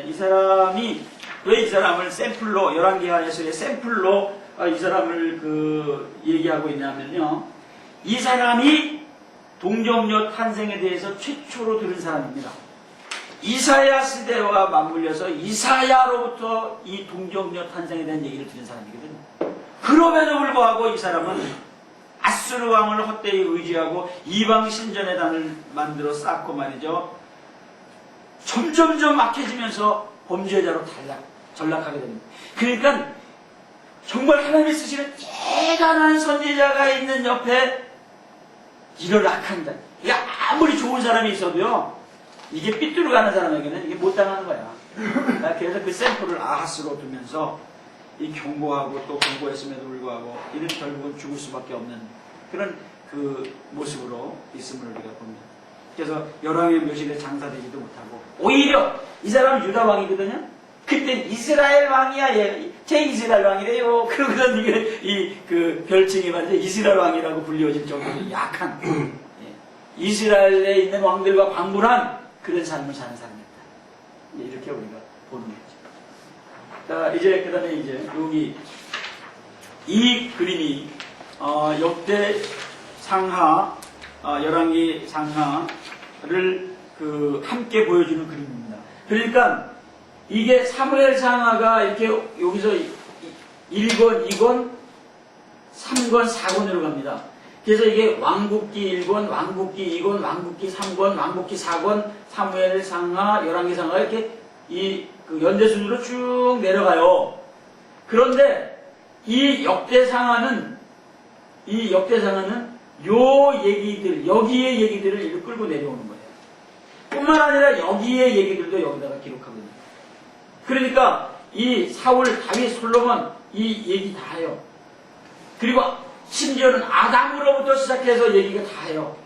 이 사람이 왜 이 사람을 샘플로 11개 예수의 샘플로 이 사람을 얘기하고 있냐면요. 이 사람이 동정녀 탄생에 대해서 최초로 들은 사람입니다. 이사야 시대와 맞물려서 이사야로부터 이 동정녀 탄생에 대한 얘기를 들은 사람이거든요. 그럼에도 불구하고 이 사람은 아수르 왕을 헛되이 의지하고 이방 신전의 단을 만들어 쌓고 말이죠. 점점점 악해지면서 범죄자로 전락하게 됩니다. 그러니까 정말 하나님이 쓰시는 대단한 선지자가 있는 옆에 이런 악한 자, 이게 아무리 좋은 사람이 있어도요, 이게 삐뚤어 가는 사람에게는 이게 못 당하는 거야. 그래서 그 샘플을 아하스로 두면서 이 경고하고 또 경고했음에도 불구하고 이는 결국은 죽을 수밖에 없는 그런 그 모습으로 있음을 우리가 봅니다. 그래서 열왕의 묘실에 장사되지도 못하고 오히려 이 사람은 유다 왕이거든요. 그때 이스라엘 왕이야, 제 이스라엘 왕이래요. 그런 그 별칭이 말이죠. 이스라엘 왕이라고 불리워질 정도로 약한 이스라엘에 있는 왕들과 방불한 그런 삶을 사는 사람이었다. 이렇게 우리가 보는 거죠. 자, 이제 그 다음에 이제 여기 이 그림이 역대 상하, 열왕기 상하를 함께 보여주는 그림입니다. 그러니까 이게 사무엘 상하가 이렇게 여기서 1권, 2권, 3권, 4권으로 갑니다. 그래서 이게 왕국기 1권, 왕국기 2권, 왕국기 3권, 왕국기 4권, 사무엘 상하, 열왕기 상하 이렇게 그 연대 순으로 쭉 내려가요. 그런데 이 역대 상하는 요 얘기들, 여기의 얘기들을 이렇게 끌고 내려오는 거예요. 뿐만 아니라 여기의 얘기들도 여기다가 기록하거든요. 그러니까 이 사울, 다윗, 솔로몬 이 얘기 다 해요. 그리고 심지어는 아담으로부터 시작해서 얘기가 다 해요.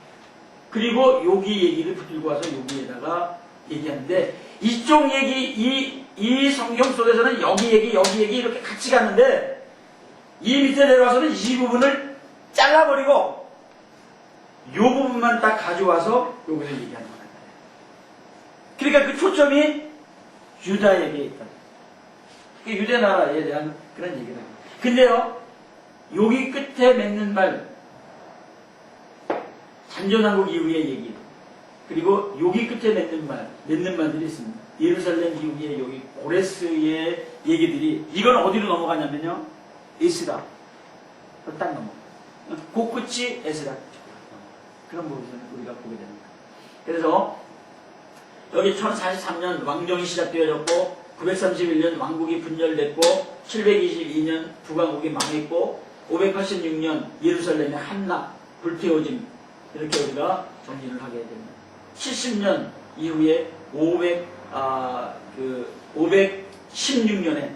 그리고 여기 얘기를 붙들고 와서 여기에다가 얘기하는데 이쪽 얘기, 이 성경 속에서는 여기 얘기 이렇게 같이 가는데 이 밑에 내려와서는 이 부분을 잘라버리고 이 부분만 딱 가져와서 여기서 얘기하는 거예요. 그러니까 그 초점이 유다에게 있다. 유대 나라에 대한 그런 얘기를 합니다. 근데요, 여기 끝에 맺는 말, 잔존왕국 이후의 얘기, 그리고 여기 끝에 맺는 말들이 있습니다. 예루살렘 이후에 여기 고레스의 얘기들이, 이건 어디로 넘어가냐면요, 에스라. 딱 넘어가요. 그 끝이 에스라. 그런 부분을 우리가 보게 됩니다. 그래서 여기 1043년 왕정이 시작되어졌고 931년 왕국이 분열됐고 722년 북왕국이 망했고 586년 예루살렘의 함락, 불태워짐 이렇게 우리가 정리를 하게 됩니다. 70년 이후에 516년에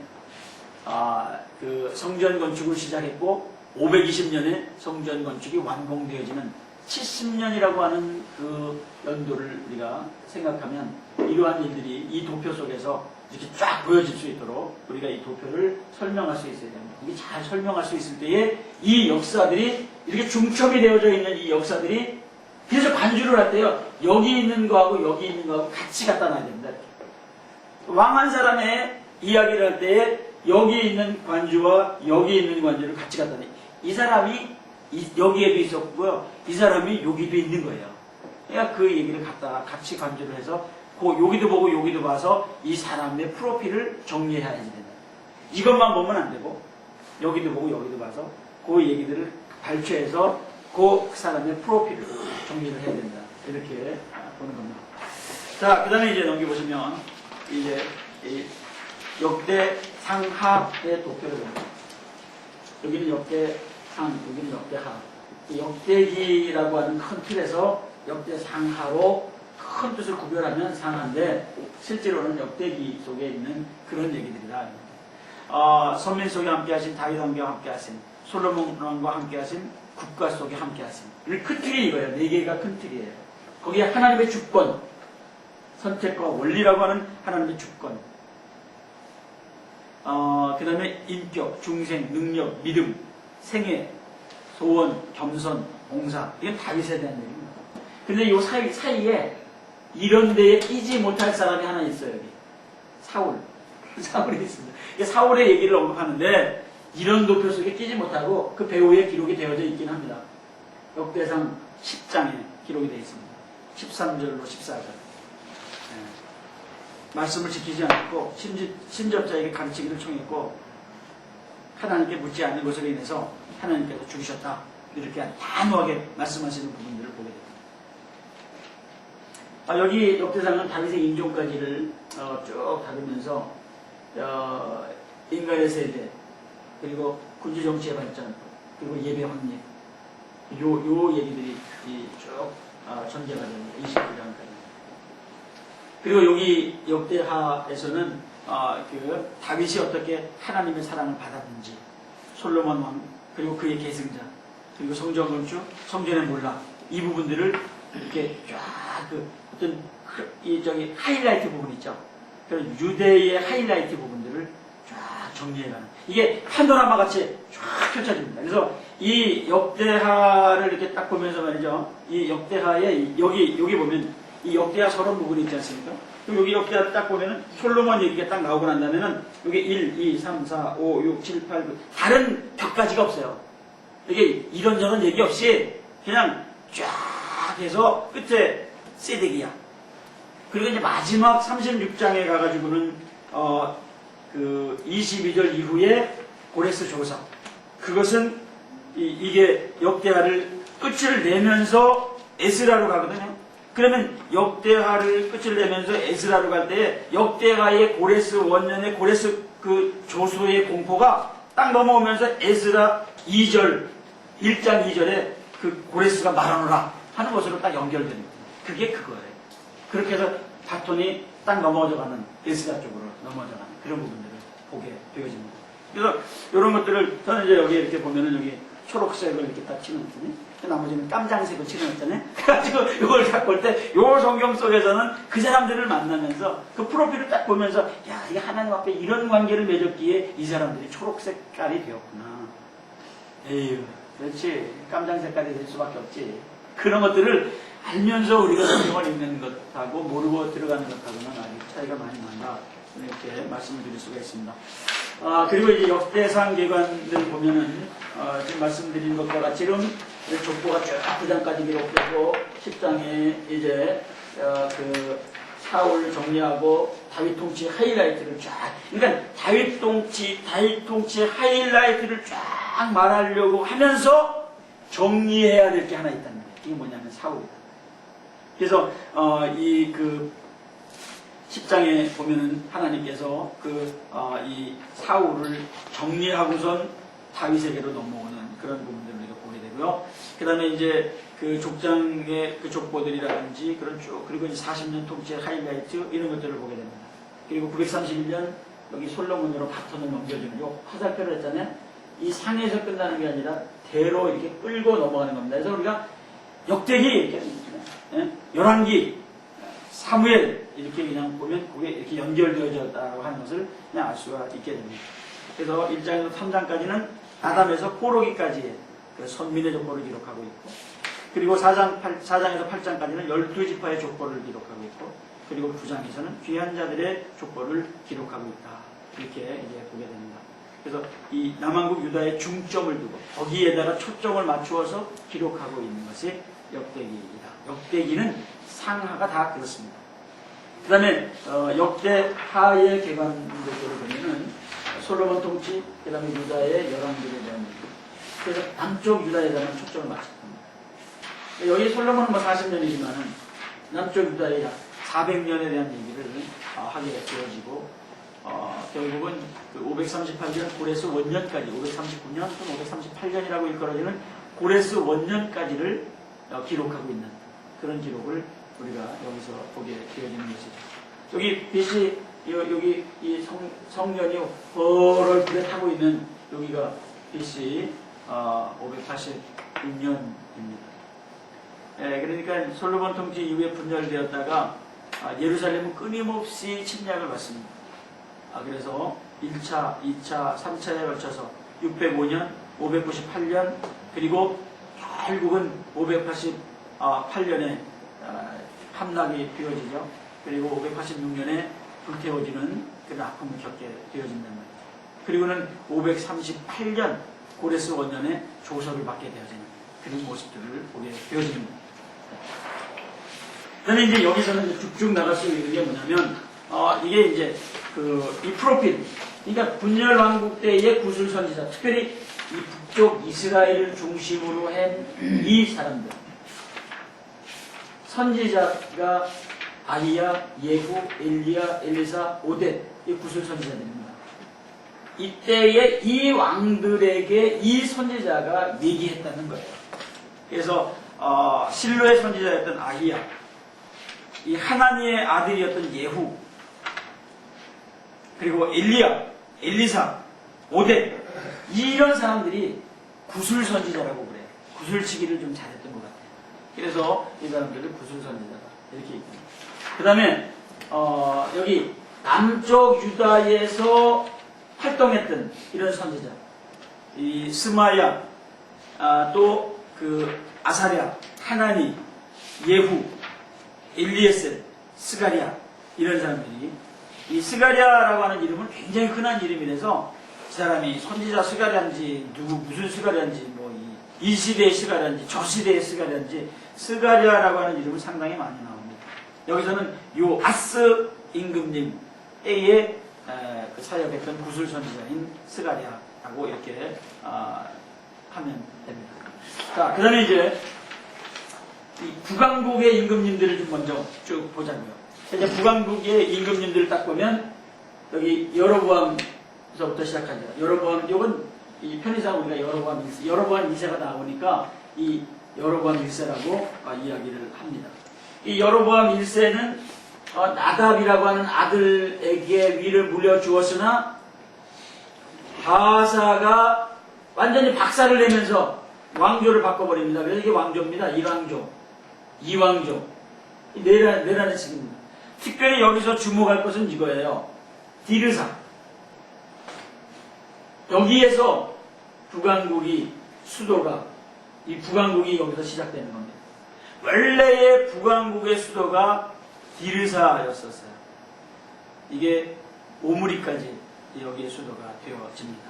그 성전 건축을 시작했고 520년에 성전 건축이 완공되어지는 70년이라고 하는 그 연도를 우리가 생각하면 이러한 일들이 이 도표 속에서 이렇게 쫙 보여질 수 있도록 우리가 이 도표를 설명할 수 있어야 됩니다. 이게 잘 설명할 수 있을 때에 이 역사들이 이렇게 중첩이 되어져 있는 이 역사들이 그래서 관주를 할 때요. 여기 있는 거하고 여기 있는 거하고 같이 갖다 놔야 됩니다. 왕 한 사람의 이야기를 할 때에 여기 있는 관주와 여기 있는 관주를 같이 갖다 놔야 돼요. 이 사람이 여기에도 있었고요. 이 사람이 여기도 있는 거예요. 그러니까 그 얘기를 갖다가 같이 관주를 해서 여기도 보고 여기도 봐서 이 사람의 프로필을 정리해야 된다. 이것만 보면 안 되고 여기도 보고 여기도 봐서 그 얘기들을 발췌해서 그 사람의 프로필을 정리를 해야 된다. 이렇게 보는 겁니다. 자, 그 다음에 이제 넘겨보시면 이제 역대 상하의 도표를 봅니다. 여기는 역대상, 여기는 역대하. 역대기라고 하는 큰 틀에서 역대상하로 큰 뜻을 구별하면 상하인데 실제로는 역대기 속에 있는 그런 얘기들이다. 선민 속에 함께하신 다윗 왕과 함께하신 솔로몬 왕과 함께하신 국가 속에 함께하신 큰 틀이 이거예요. 4개가 큰 틀이에요. 거기에 하나님의 주권, 선택과 원리라고 하는 하나님의 주권, 그 다음에 인격, 중생, 능력, 믿음, 생애, 소원, 겸손, 봉사. 이건 다윗에 대한 얘기입니다. 근데 이 사이에 이런 데에 끼지 못할 사람이 하나 있어요, 여기. 사울. 사울이 있습니다. 사울의 얘기를 언급하는데 이런 도표 속에 끼지 못하고 그 배후에 기록이 되어져 있긴 합니다. 역대상 10장에 기록이 되어 있습니다. 13절로 14절. 말씀을 지키지 않았고 신접자에게 가르치기를 청했고 하나님께 묻지 않은 것으로 인해서 하나님께서 죽으셨다. 이렇게 단호하게 말씀하시는 부분들을 보게 됩니다. 여기 역대상은 다윗의 인종까지를 쭉 다루면서 인간의 세대, 그리고 군주정치의 발전, 그리고 예배 확립, 요 얘기들이 쭉 전개가 됩니다. 29장까지. 그리고 여기 역대하에서는 그 다윗이 어떻게 하나님의 사랑을 받았는지, 솔로몬 왕, 그리고 그의 계승자, 그리고 성전 건축, 성전의 몰락, 이 부분들을 이렇게 쫙 어떤 하이라이트 부분 있죠. 그런 유대의 하이라이트 부분들을 쫙 정리해가는, 이게 파노라마 같이 쫙 펼쳐집니다. 그래서 이 역대하를 이렇게 딱 보면서 말이죠. 이 역대하에 여기 보면 이 역대하 서론 부분이 있지 않습니까? 그럼 여기 역대하를 딱 보면은 솔로몬 얘기가 딱 나오고 난 다음에는 여기 1, 2, 3, 4, 5, 6, 7, 8, 9 다른 벽까지가 없어요. 이게 이런저런 얘기 없이 그냥 쫙 해서 끝에 세덱이야. 그리고 이제 마지막 36장에 가가지고는 그 22절 이후에 고레스 조서, 그것은 이게 역대하를 끝을 내면서 에스라로 가거든요. 그러면 역대하를 끝을 내면서 에스라로 갈 때 역대하의 고레스 원년의 고레스 그 조수의 공포가 딱 넘어오면서 에스라 2절 1장 2절에 그 고레스가 말하노라 하는 것으로 딱 연결됩니다. 그게 그거예요. 그렇게 해서 바톤이 딱 넘어져가는 에스라 쪽으로 넘어져가는 그런 부분들을 보게 되어집니다. 그래서 이런 것들을 저는 이제 여기 이렇게 보면은 여기 초록색을 이렇게 딱 칠해놨더니 나머지는 깜장색을 칠해놨잖아요. 그래가지고 이걸 딱 볼 때 요 성경 속에서는 그 사람들을 만나면서 그 프로필을 딱 보면서 야, 이게 하나님 앞에 이런 관계를 맺었기에 이 사람들이 초록 색깔이 되었구나. 에휴, 그렇지. 깜장 색깔이 될 수밖에 없지. 그런 것들을 알면서 우리가 성경을 읽는 것하고 모르고 들어가는 것하고는 아직 차이가 많이 난다. 이렇게 말씀을 드릴 수가 있습니다. 그리고 이제 역대상 기관들 보면은 지금 말씀드린 것과 같이 지금 족보가 쭉 9장까지 기록되고 10장에 이제 그 사울 정리하고 다윗 통치 하이라이트를 쫙, 그러니까 다윗 통치 하이라이트를 쫙 말하려고 하면서 정리해야 될 게 하나 있다는 거예요. 이게 뭐냐면 사울이다. 그래서 이 그 10장에 보면은 하나님께서 이 사울을 정리하고선 다윗에게로 넘어오는 그런 부분들을 우리가 보게 되고요. 그 다음에 이제 그 족장의 그 족보들이라든지 그런 쭉, 그리고 이제 40년 통치의 하이라이트 이런 것들을 보게 됩니다. 그리고 931년 여기 솔로몬으로 바톤을 넘겨주는 요 화살표를 했잖아요. 이 상에서 끝나는 게 아니라 대로 이렇게 끌고 넘어가는 겁니다. 그래서 우리가 역대기 이렇게 열왕기, 사무엘 이렇게 그냥 보면 그게 이렇게 연결되어졌다고 하는 것을 그냥 알 수가 있게 됩니다. 그래서 1장에서 3장까지는 아담에서 포로기까지의 그 선민의 족보를 기록하고 있고, 그리고 4장에서 8장까지는 12지파의 족보를 기록하고 있고, 그리고 9장에서는 귀한 자들의 족보를 기록하고 있다. 이렇게 이제 보게 됩니다. 그래서 이 남한국 유다의 중점을 두고 거기에다가 초점을 맞추어서 기록하고 있는 것이 역대기이다. 역대기는 상하가 다 그렇습니다. 그 다음에 역대하의 개관들을 보면은 솔로몬 통치, 그 다음에 유다의 열왕들에 대한 얘기. 그래서 남쪽 유다에 대한 초점을 맞췄습니다. 여기 솔로몬은 뭐 40년이지만은 남쪽 유다의 약 400년에 대한 얘기를 하게 되어지고, 결국은 그 538년 고레스 원년까지, 539년 또는 538년이라고 일컬어지는 고레스 원년까지를 기록하고 있는 그런 기록을 우리가 여기서 보게 되어지는 것이죠. 여기 빛이, 여기 이 성년이 벌을 불에 타고 있는 여기가 빛이 586년입니다. 그러니까 솔로몬 통치 이후에 분열되었다가 예루살렘은 끊임없이 침략을 받습니다. 그래서 1차, 2차, 3차에 걸쳐서 605년, 598년, 그리고 결국은 588년에 함락이 되어지죠. 그리고 586년에 불태워지는 그런 아픔을 겪게 되어진단 말이죠. 그리고는 538년 고레스 원년에 조서를 받게 되어지는 그런 모습들을 보게 되어집니다. 그다음에 이제 여기서는 쭉쭉 나갈 수 있는 게 뭐냐면, 이게 이제 이 프로필, 그러니까 분열 왕국 때의 구술 선지자, 특별히 이 북쪽 이스라엘을 중심으로 한 이 사람들, 선지자가 아히야, 예후, 엘리야, 엘리사, 오뎃, 이 구술 선지자들입니다. 이때의 이 왕들에게 이 선지자가 얘기했다는 거예요. 그래서 실로의 선지자였던 아히야, 이 하나니의 아들이었던 예후, 그리고 엘리야, 엘리사, 오뎃, 이런 사람들이 구술 선지자라고 그래요. 구술치기를 좀 잘했던 것 같아요. 그래서 이 사람들을 구술 선지자다 이렇게 얘기합니다. 그 다음에 여기 남쪽 유다에서 활동했던 이런 선지자, 이 스마야, 또 그 아사랴, 하나니, 예후, 엘리에셀, 스가랴, 이런 사람들이, 이 스가랴라고 하는 이름은 굉장히 흔한 이름이라서 이 사람이 선지자 스가랴인지 무슨 스가랴인지 이 시대의 스가랴인지 저 시대의 스가랴인지 스가랴라고 하는 이름은 상당히 많이 나옵니다. 여기서는 요 아스 임금님 때에 사역했던 구술 선지자인 스가랴라고 이렇게 하면 됩니다. 자, 그 다음에 이제 이 북왕국의 임금님들을 좀 먼저 쭉 보자고요. 이제 북왕국의 임금님들을 딱 보면 여기 여로보암서부터 시작하죠. 여로보암, 요건 이 편의상 우리가 여로보암 2세가 나오니까 이 여로보암 1세라고 이야기를 합니다. 이 여로보암 1세는 나답이라고 하는 아들에게 위를 물려주었으나 바사가 완전히 박살을 내면서 왕조를 바꿔버립니다. 그래서 이게 왕조입니다. 1왕조, 2왕조, 네란의 칙입니다. 특별히 여기서 주목할 것은 이거예요. 디르사. 여기에서 북왕국이 수도가, 이 북왕국이 여기서 시작되는 겁니다. 원래의 북왕국의 수도가 디르사였었어요. 이게 오므리까지 여기에 수도가 되어집니다.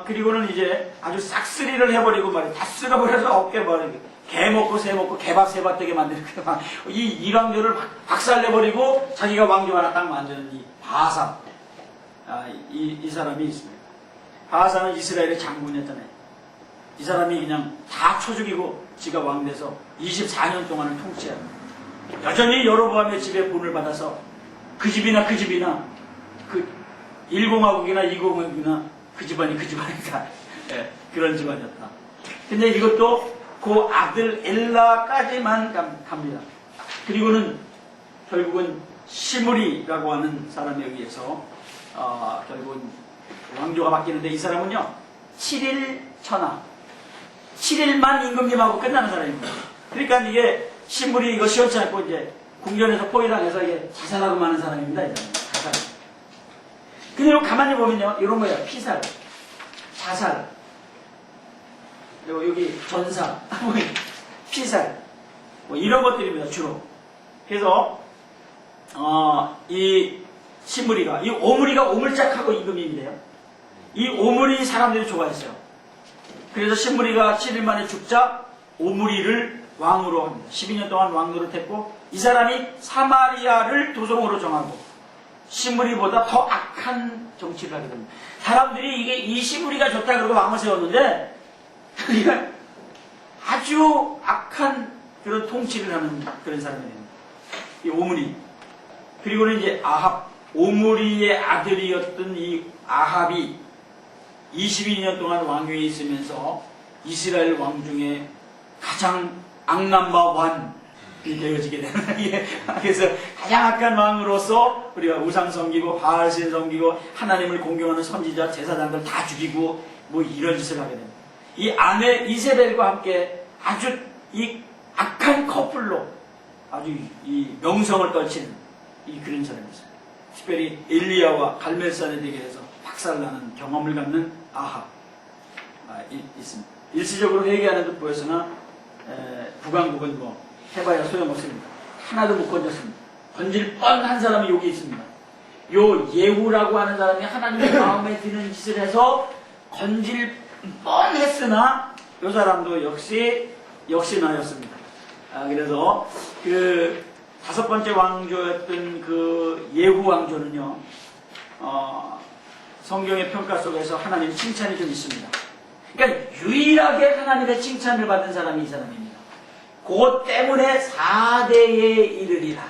그리고는 이제 아주 싹쓸이를 해버리고 말이에요. 다 쓸어버려서 없애버리고, 개 먹고 새 먹고 개밥 새밥 되게 만드는 이 왕조를 박살내버리고 자기가 왕조 하나 딱 만드는 이 바사. 이 사람이 있습니다. 바사는 이스라엘의 장군이었잖아요. 이 사람이 그냥 다 쳐 죽이고 지가 왕 돼서 24년 동안을 통치합니다. 여전히 여로보암의 집에 본을 받아서 그 집이나 그 1공화국이나 2공화국이나 그 집안이다. 예, 그런 집안이었다. 근데 이것도 그 아들 엘라까지만 갑니다. 그리고는 결국은 시므리라고 하는 사람에 의해서 결국은 왕조가 바뀌는데 이 사람은요 7일 천하 7일만 임금님하고 끝나는 사람입니다. 그러니까 이게 시므리 이거 시원치 않고 이제 궁전에서 포위당해서 이게 자살하고 마는 사람입니다. 이 사람 자살. 근데 가만히 보면요 이런 거예요. 피살, 자살, 여기 전사, 피살, 이런 것들입니다 주로. 그래서 이 시므리가, 이 오므리가 오물짝하고 임금님이래요. 이 오므리 사람들이 좋아했어요. 그래서 시므리가 7일 만에 죽자 오므리를 왕으로 합니다. 12년 동안 왕 노릇했고 이 사람이 사마리아를 도성으로 정하고 시므리보다 더 악한 정치를 하게 됩니다. 사람들이 이게 이 시므리가 좋다 그러고 왕을 세웠는데 그러니까 아주 악한 그런 통치를 하는 그런 사람이 됩니다. 이 오므리. 그리고는 이제 아합, 오므리의 아들이었던 이 아합이 22년 동안 왕위에 있으면서 이스라엘 왕 중에 가장 악남바 1이 되어지게 되는 그래서 가장 악한 왕으로서 우리가 우상 섬기고 바알신 섬기고 하나님을 공경하는 선지자 제사장들 다 죽이고 이런 짓을 하게 됩니다. 이 아내 이세벨과 함께 아주 이 악한 커플로 아주 이 명성을 떨치는 이 그런 사람이었어요. 특별히 엘리야와 갈멜산에 대결해서 박살나는 경험을 갖는 아합 있습니다. 일시적으로 회개하는 듯 보였으나 북왕국은 뭐 해봐야 소용없습니다. 하나도 못 건졌습니다. 건질 뻔한 사람이 여기 있습니다. 요 예후라고 하는 사람이 하나님의 마음에 드는 짓을 해서 건질 뻔했으나 요 사람도 역시나였습니다. 그래서 그 5번째 왕조였던 그 예후 왕조는요, 성경의 평가 속에서 하나님 칭찬이 좀 있습니다. 그러니까 유일하게 하나님의 칭찬을 받은 사람이 이 사람입니다. 그것 때문에 4대에 이르리라.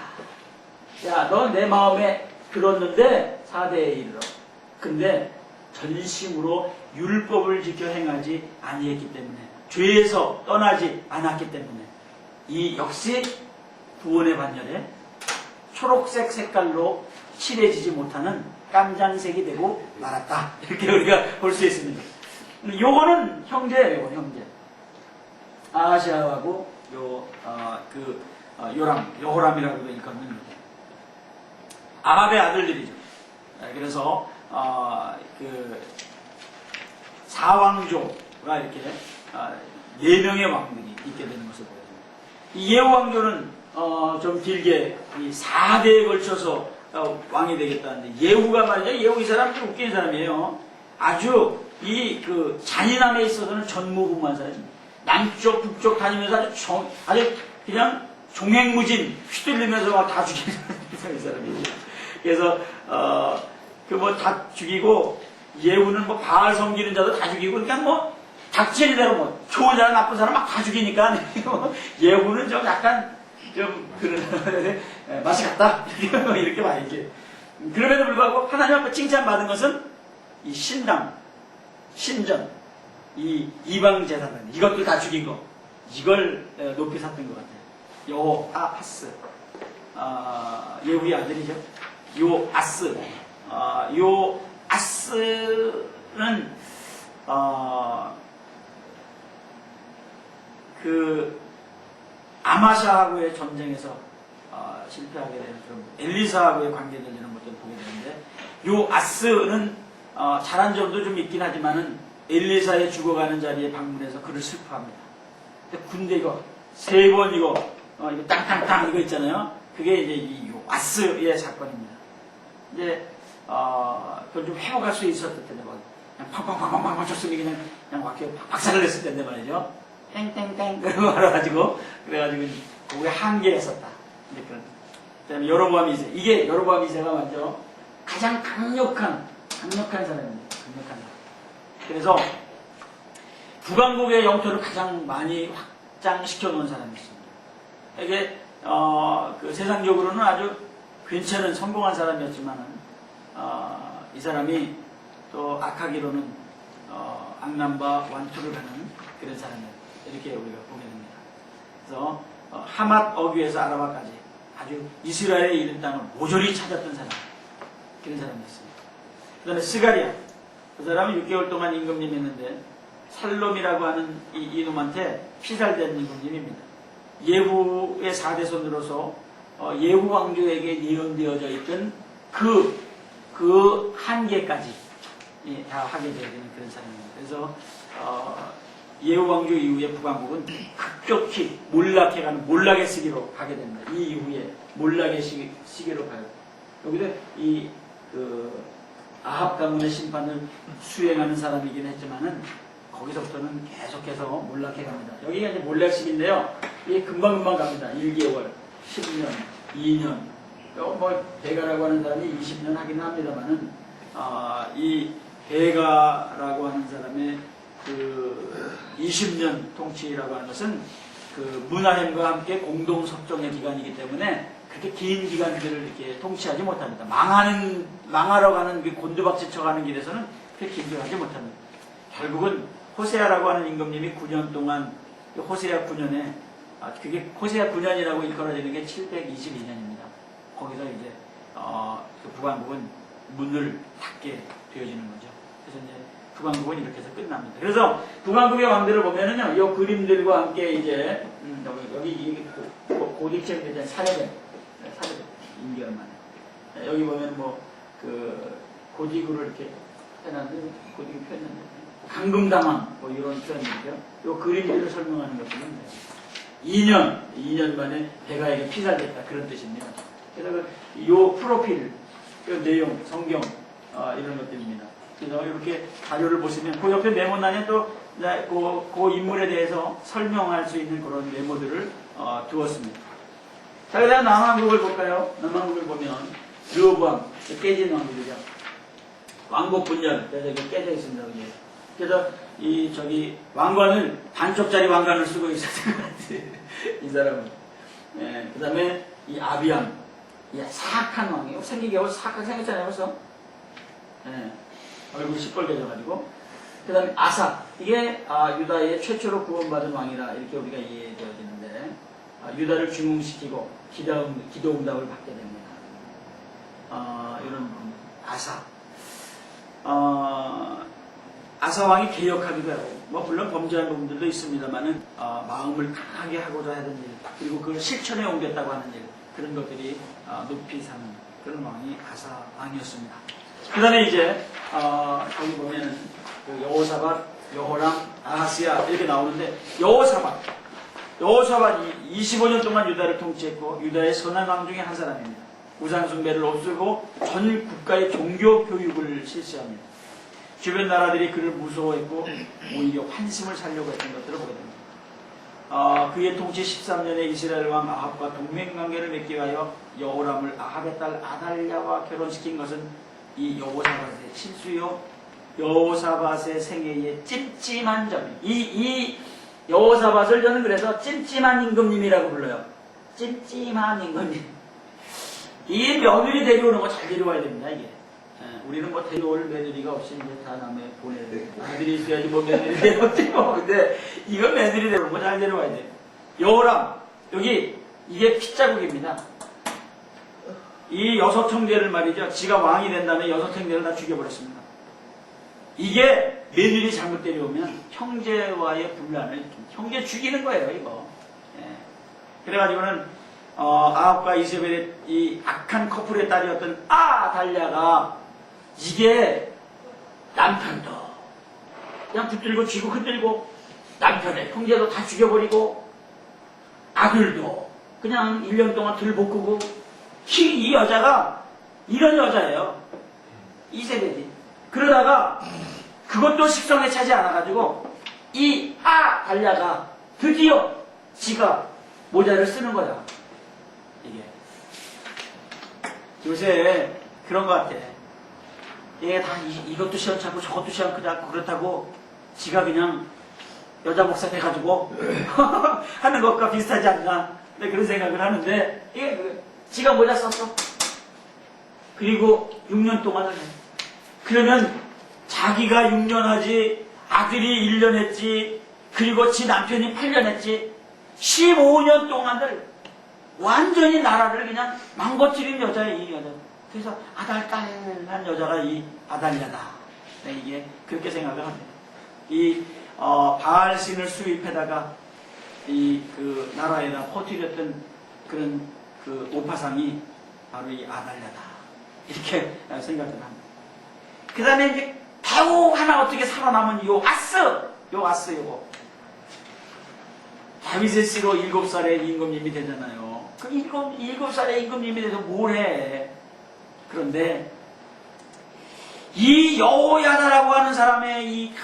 야, 너 내 마음에 들었는데 4대에 이르러. 근데 전심으로 율법을 지켜 행하지 아니했기 때문에, 죄에서 떠나지 않았기 때문에 이 역시 구원의 반열에 초록색 색깔로 칠해지지 못하는 깜장색이 되고 말았다. 이렇게 우리가 볼 수 있습니다. 요거는 형제예요, 형제. 아하시아하고 여호람이라고도 일컫는 아합의 아들들이죠. 그래서 그 4왕조가 이렇게 4명의 왕들이 있게 되는 것을 보여줍니다. 이 예후 왕조는 좀 길게 이 4대에 걸쳐서 왕이 되겠다는데, 예후가 말이죠. 예후 이 사람 좀 웃긴 사람이에요. 아주 그 잔인함에 있어서는 전무후무한 사람입니다. 남쪽 북쪽 다니면서 아주 그냥 종횡무진 휘둘리면서 막 다 죽이는 사람이죠. 그래서 그 뭐 다 죽이고, 예후는 뭐 바알 섬기는 자도 다 죽이고, 그러니까 뭐 닥치는 대로 뭐 좋은 사람 나쁜 사람 막 다 죽이니까 예후는 좀 약간 좀 그런 맛이 갔다 이렇게 봐야지. 그럼에도 불구하고 하나님 앞에 칭찬받은 것은 이 신당, 신전, 이 이방 제사장, 이것도 다 죽인 거, 이걸 높이 샀던 것 같아요. 요아스, 예후의 아들이죠. 요아스, 요아스는 그 아마샤하고의 전쟁에서 실패하게 되는 그런 엘리사하고의 관계를 이런 것들을 보게 되는데, 요아스는 잘한 점도 좀 있긴 하지만은 엘리사의 죽어가는 자리에 방문해서 그를 슬퍼합니다. 근데 군대 이거 3번 이거 땅땅땅 이거 있잖아요. 그게 이제 이 요아스의 사건입니다. 이제 그걸 좀 회복할 수 있었을 텐데, 뭐 그냥 팡팡팡팡팡 쳤으면 그냥 와게 박살을 냈을 텐데 말이죠. 땡땡땡 그러고 말아가지고 그래가지고 그게 한계였었다. 그다음에 여로보암 2세, 이게 여로보암 2세가 먼저 가장 강력한 사람입니다. 강력한 사람. 그래서 북왕국의 영토를 가장 많이 확장시켜 놓은 사람이었습니다. 이게 그 세상적으로는 아주 괜찮은 성공한 사람이었지만은 이 사람이 또 악하기로는 악남과 완투를 하는 그런 사람이었습니다. 이렇게 우리가 보게 됩니다. 그래서 하맛 어귀에서 아라바까지 아주 이스라엘의 이른 땅을 모조리 찾았던 사람, 그런 사람이었습니다. 그 다음에 스가랴, 그 사람은 6개월 동안 임금님 했는데 살롬이라고 하는 이놈한테 피살된 임금님입니다. 예후의 4대 손으로서 예후 왕조에게 예언되어져 있던 그 한계까지 다 하게 되는 그런 사람입니다. 그래서 예후 왕조 이후에 북왕국은 급격히 몰락해가는 몰락의 시기로 가게 됩니다. 이 이후에 몰락의 시기로 가요. 여기도 아합 가문의 심판을 수행하는 사람이긴 했지만은 거기서부터는 계속해서 몰락해 갑니다. 여기가 이제 몰락 시기인데요. 이게 금방금방 갑니다. 1개월, 10년, 2년. 뭐 베가라고 하는 사람이 20년 하긴 합니다만은 이 베가라고 하는 사람의 그 20년 통치라고 하는 것은 그 문하햄과 함께 공동 섭정의 기간이기 때문에 그렇게 긴 기간들을 이렇게 통치하지 못합니다. 망하러 가는 그 곤두박질 쳐가는 길에서는 그렇게 길게 하지 못합니다. 결국은 호세아라고 하는 임금님이 9년 동안, 호세아 9년에, 그게 호세아 9년이라고 일컬어지는 게 722년입니다. 거기서 이제 그 북왕국은 문을 닫게 되어지는 거죠. 그래서 이제 북왕국은 이렇게 해서 끝납니다. 그래서 북왕국의 왕들을 보면은요, 이 그림들과 함께 이제 여기 고딕책에 대한 사례들 인기 얼마나 여기 보면 뭐 그 고디구를 이렇게 해놨는데 고디구 표현했는데 감금당한 뭐 이런 표현인데요. 요 그림들을 설명하는 것들은 2년 만에 배가에게 피살됐다 그런 뜻입니다. 그래서 요 프로필, 요 내용, 성경 이런 것들입니다. 그래서 이렇게 자료를 보시면 그 옆에 메모란에 또 그 인물에 대해서 설명할 수 있는 그런 메모들을 두었습니다. 자, 그다음 남왕국을 볼까요? 남왕국을 보면 르호보암, 깨진 왕국이죠. 왕국 분열, 그래서 이게 깨져 있습니다. 여기. 그래서 저기 왕관을 반쪽짜리 왕관을 쓰고 있었던 것 같아요. 이 사람은. 예, 그다음에 이 아비암, 사악한 왕이에요. 생기게 사악하게 생겼잖아요, 벌써. 예, 얼굴이 시뻘개져가지고. 그다음에 아사, 이게 유다의 최초로 구원받은 왕이라 이렇게 우리가 이해되어지는데 유다를 중흥시키고 기도응답을 받게 됩니다. 이런 아사. 아사 왕이 개혁하기도 하고, 뭐 물론 범죄한 부분들도 있습니다만은 마음을 강하게 하고자 하던 일, 그리고 그걸 실천에 옮겼다고 하는 일, 그런 것들이 높이 사는 그런 왕이 아사 왕이었습니다. 그 다음에 이제 거기 보면은 그 여호사밧, 여호람, 아하스야 이렇게 나오는데 여호사밧 25년 동안 유다를 통치했고 유다의 선한 왕 중에 한 사람입니다. 우상숭배를 없애고 전 국가의 종교 교육을 실시합니다. 주변 나라들이 그를 무서워했고 오히려 환심을 살려고 했던 것들을 보게 됩니다. 그의 통치 13년에 이스라엘 왕 아합과 동맹관계를 맺기 위하여 여호람을 아합의 딸 아달랴와 결혼시킨 것은 이 여호사밧의 실수요 여호사밧의 생애의 찜찜한 점이 이 여호사밧을 저는 그래서 찜찜한 임금님이라고 불러요. 찜찜한 임금님. 이 며느리 데려오는 거 잘 데려와야 됩니다. 이게 우리는 뭐 데려올 며느리가 없이 이제 다 남의 보내야 돼. 아들이 있어야지 뭐 며느리 데려오지 뭐. 근데 이거 며느리 데려오는 거 잘 데려와야 돼. 여호람 여기 이게 핏자국입니다. 이 6형제를 말이죠. 지가 왕이 된 다음에 6형제를 다 죽여버렸습니다. 이게 며느리 잘못 데려오면 형제와의 분란을 형제 죽이는 거예요. 이거. 그래가지고는 아합과 이세벨의 이 악한 커플의 딸이었던 아달랴가 이게 남편도 그냥 붙들고 쥐고 흔들고 남편의 형제도 다 죽여버리고 아들도 그냥 1년 동안 들볶고 이 여자가 이런 여자예요. 이세벨이. 그러다가 그것도 식성에 차지 않아가지고 이 아달랴가 드디어 지가 모자를 쓰는 거야. 이게 요새 그런 것 같아. 얘 다 이것도 시원찮고 저것도 시원찮고 그렇다고 지가 그냥 여자 목사 돼가지고 하는 것과 비슷하지 않나. 네, 그런 생각을 하는데 이게 지가 모자 썼어. 그리고 6년 동안을 해. 그러면 자기가 6년 하지 아들이 1년 했지 그리고 지 남편이 8년 했지 15년 동안을 완전히 나라를 그냥 망가뜨린 여자예요. 이 여자. 그래서 아달딸한 여자가 이 아달랴다. 네, 이게 그렇게 생각을 합니다. 이 바알신을 수입해다가 이 그 나라에다 퍼뜨렸던 그런 그 오파상이 바로 이 아달랴다. 이렇게 생각을 합니다. 그 다음에 이제 겨우 하나 어떻게 살아남은 요 아스 요거 다윗의 씨로 7살의 임금님이 되잖아요. 그 7살의 임금님이 돼서 뭘 해? 그런데 이 여호야다라고 하는 사람의 이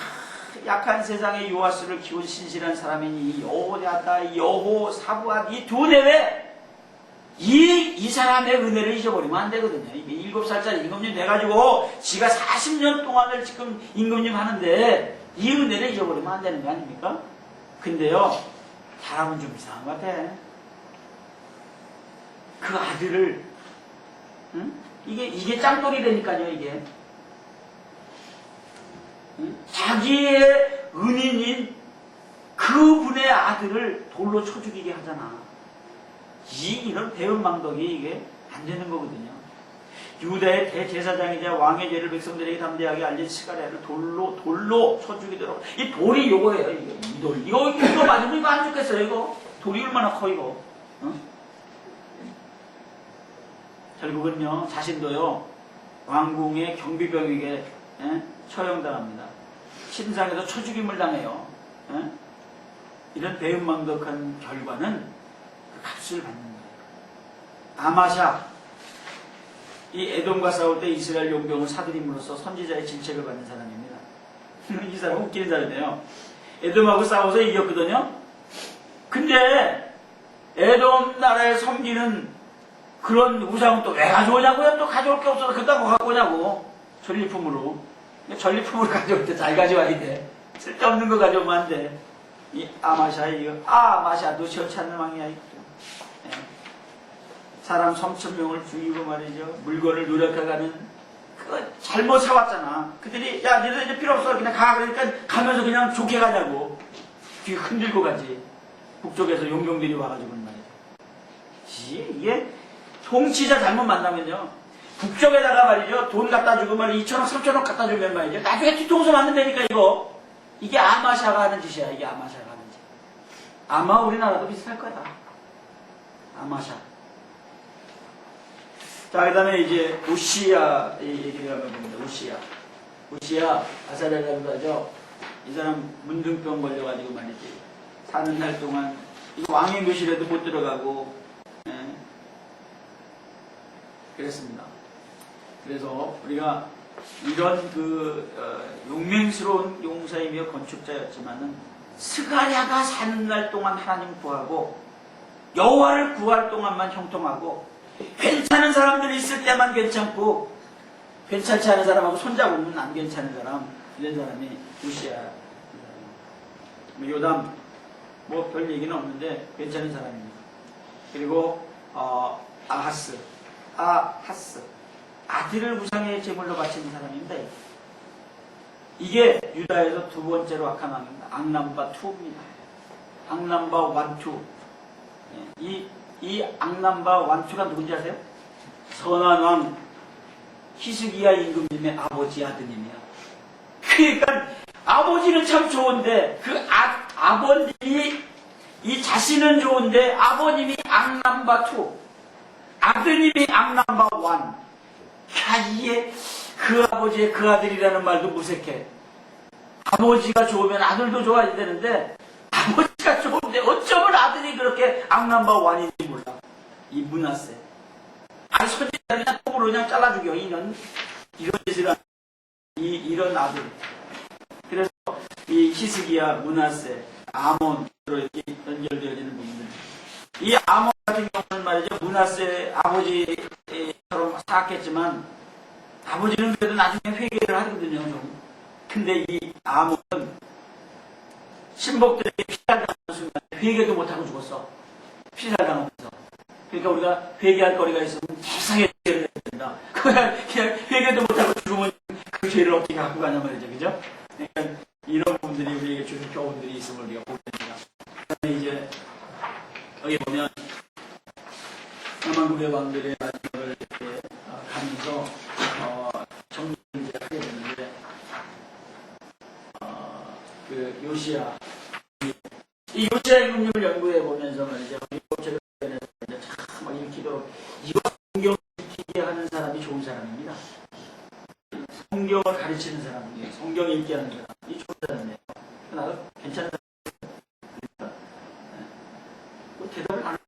약한 세상의 요아스를 키운 신실한 사람인 이 여호야다, 여호사밧 이 두 내외 이 사람의 은혜를 잊어버리면 안 되거든요. 7살짜리 임금님 돼가지고 지가 40년 동안을 지금 임금님 하는데 이 은혜를 잊어버리면 안 되는 거 아닙니까? 근데요, 사람은 좀 이상한 것 같아. 그 아들을, 응? 이게 짱돌이라니까요, 이게. 응? 자기의 은인인 그분의 아들을 돌로 쳐 죽이게 하잖아. 이런 배은망덕이 이게 안 되는 거거든요. 유다의 대제사장이자 왕의 죄를 백성들에게 담대하게 알린 스가랴를 돌로 쳐 죽이도록. 이 돌이 요거예요. 이 돌. 이거 맞으면 이거 안 죽겠어요. 이거 돌이 얼마나 커 이거. 어? 결국은요, 자신도요, 왕궁의 경비병에게 처형당합니다. 신상에서 초죽임을 당해요. 이런 배은망덕한 결과는 그 값을 받는 거예요. 아마샤, 이 에돔과 싸울 때 이스라엘 용병을 사들임으로써 선지자의 질책을 받는 사람입니다. 이 사람 웃기는 사람이에요. 에돔하고 싸워서 이겼거든요. 근데 에돔 나라에 섬기는 그런 우상은 또 왜 가져오냐고요? 또 가져올 게 없어서 그딴 거 갖고 오냐고. 전리품으로. 전리품으로 가져올 때 잘 가져와야 돼. 쓸데없는 거 가져오면 안 돼. 이 아마샤, 이거. 아마샤도 시원치 않는 왕이야, 이거. 사람 3,000명을 죽이고 말이죠. 물건을 누락해가는, 그거 잘못 사왔잖아. 그들이, 야, 니들 이제 필요 없어. 그냥 가. 그러니까 가면서 그냥 좋게 가냐고. 뒤에 흔들고 가지. 북쪽에서 용병들이 와가지고 말이죠. 이게, 통치자 잘못 만나면요. 북쪽에다가 말이죠. 돈 갖다 주고 말이죠. 2천억, 3천억 갖다 주면 말이죠. 나중에 뒤통수 맞는 데니까 이거. 이게 아마샤가 하는 짓이야. 이게 아마샤가 하는 짓. 아마 우리나라도 비슷할 거다. 아마샤. 자, 그 다음에 이제 우시야 얘기를 한번 봅니다. 우시야 아사랴라고 하죠. 이 사람 문둥병 걸려가지고 말이지. 사는 날 동안 이 왕의 묘실에도 못 들어가고 그랬습니다. 그래서 우리가 이런 용맹스러운 용사이며 건축자였지만은 스가랴가 사는 날 동안 하나님 구하고 여호와를 구할 동안만 형통하고 괜찮은 사람들이 있을 때만 괜찮고 괜찮지 않은 사람하고 손잡으면 안 괜찮은 사람, 이런 사람이 우시야. 요담 뭐 별 얘기는 없는데 괜찮은 사람입니다. 그리고 아하스 아들을 우상의 제물로 바치는 사람입니다. 이게 유다에서 두 번째로 악한 왕입니다. 악남바 2입니다. 악남바 1, 2. 이 악남바 1, 2가 누군지 아세요? 선한 왕 히스기야 임금님의 아버지 아드님이야. 그러니까 아버지는 참 좋은데 그 아버님이 이 자신은 좋은데 아버님이 악남바 2, 아드님이 악남바 1. 이게 그 아버지의 그 아들이라는 말도 무색해. 아버지가 좋으면 아들도 좋아야 되는데 아버지가 좋은데 어쩌면 아들이 그렇게 악남바 1인지 몰라. 이 므낫세. 아니 선지자 그냥 톱으로 그냥 잘라 죽여. 이런 짓을 하는 이런 아들. 그래서 이 히스기야, 므낫세, 아몬으로 이렇게 연결되어지는 부분들. 이 아몬 같은 경우는 말이죠. 므낫세 아버지처럼 사악했지만 아버지는 그래도 나중에 회개를 하거든요. 좀. 근데 이 아몬은 신복들에게 피살당하는 순간 회개도 못하고 죽었어. 피살당하면서. 그러니까 우리가 회개할 거리가 있으면 세상에 회개를 해야 된다. 그냥 회개도 못하고 죽으면 그 죄를 어떻게 갖고 가냐 말이죠. 그죠? 그러니까 이런 부분들이 우리에게 주는 교훈들이 있음을 우리가 보게 됩니다. 그다음에 이제 여기 보면 남한국의 왕들의 마지막을 이렇게 가면서 정리를 하게 되는데 그 요시야 이 요시야 임금님을 연구해 보면서 말이죠. 율법책을 관련해서 참 이 기도 이거 성경을 지키게 하는 사람이 좋은 사람입니다. 성경을 가르치는 사람이에요. 성경 읽게 하는 사람이 좋은 사람이에요. 나도 괜찮은 사람이에요. 대답을 안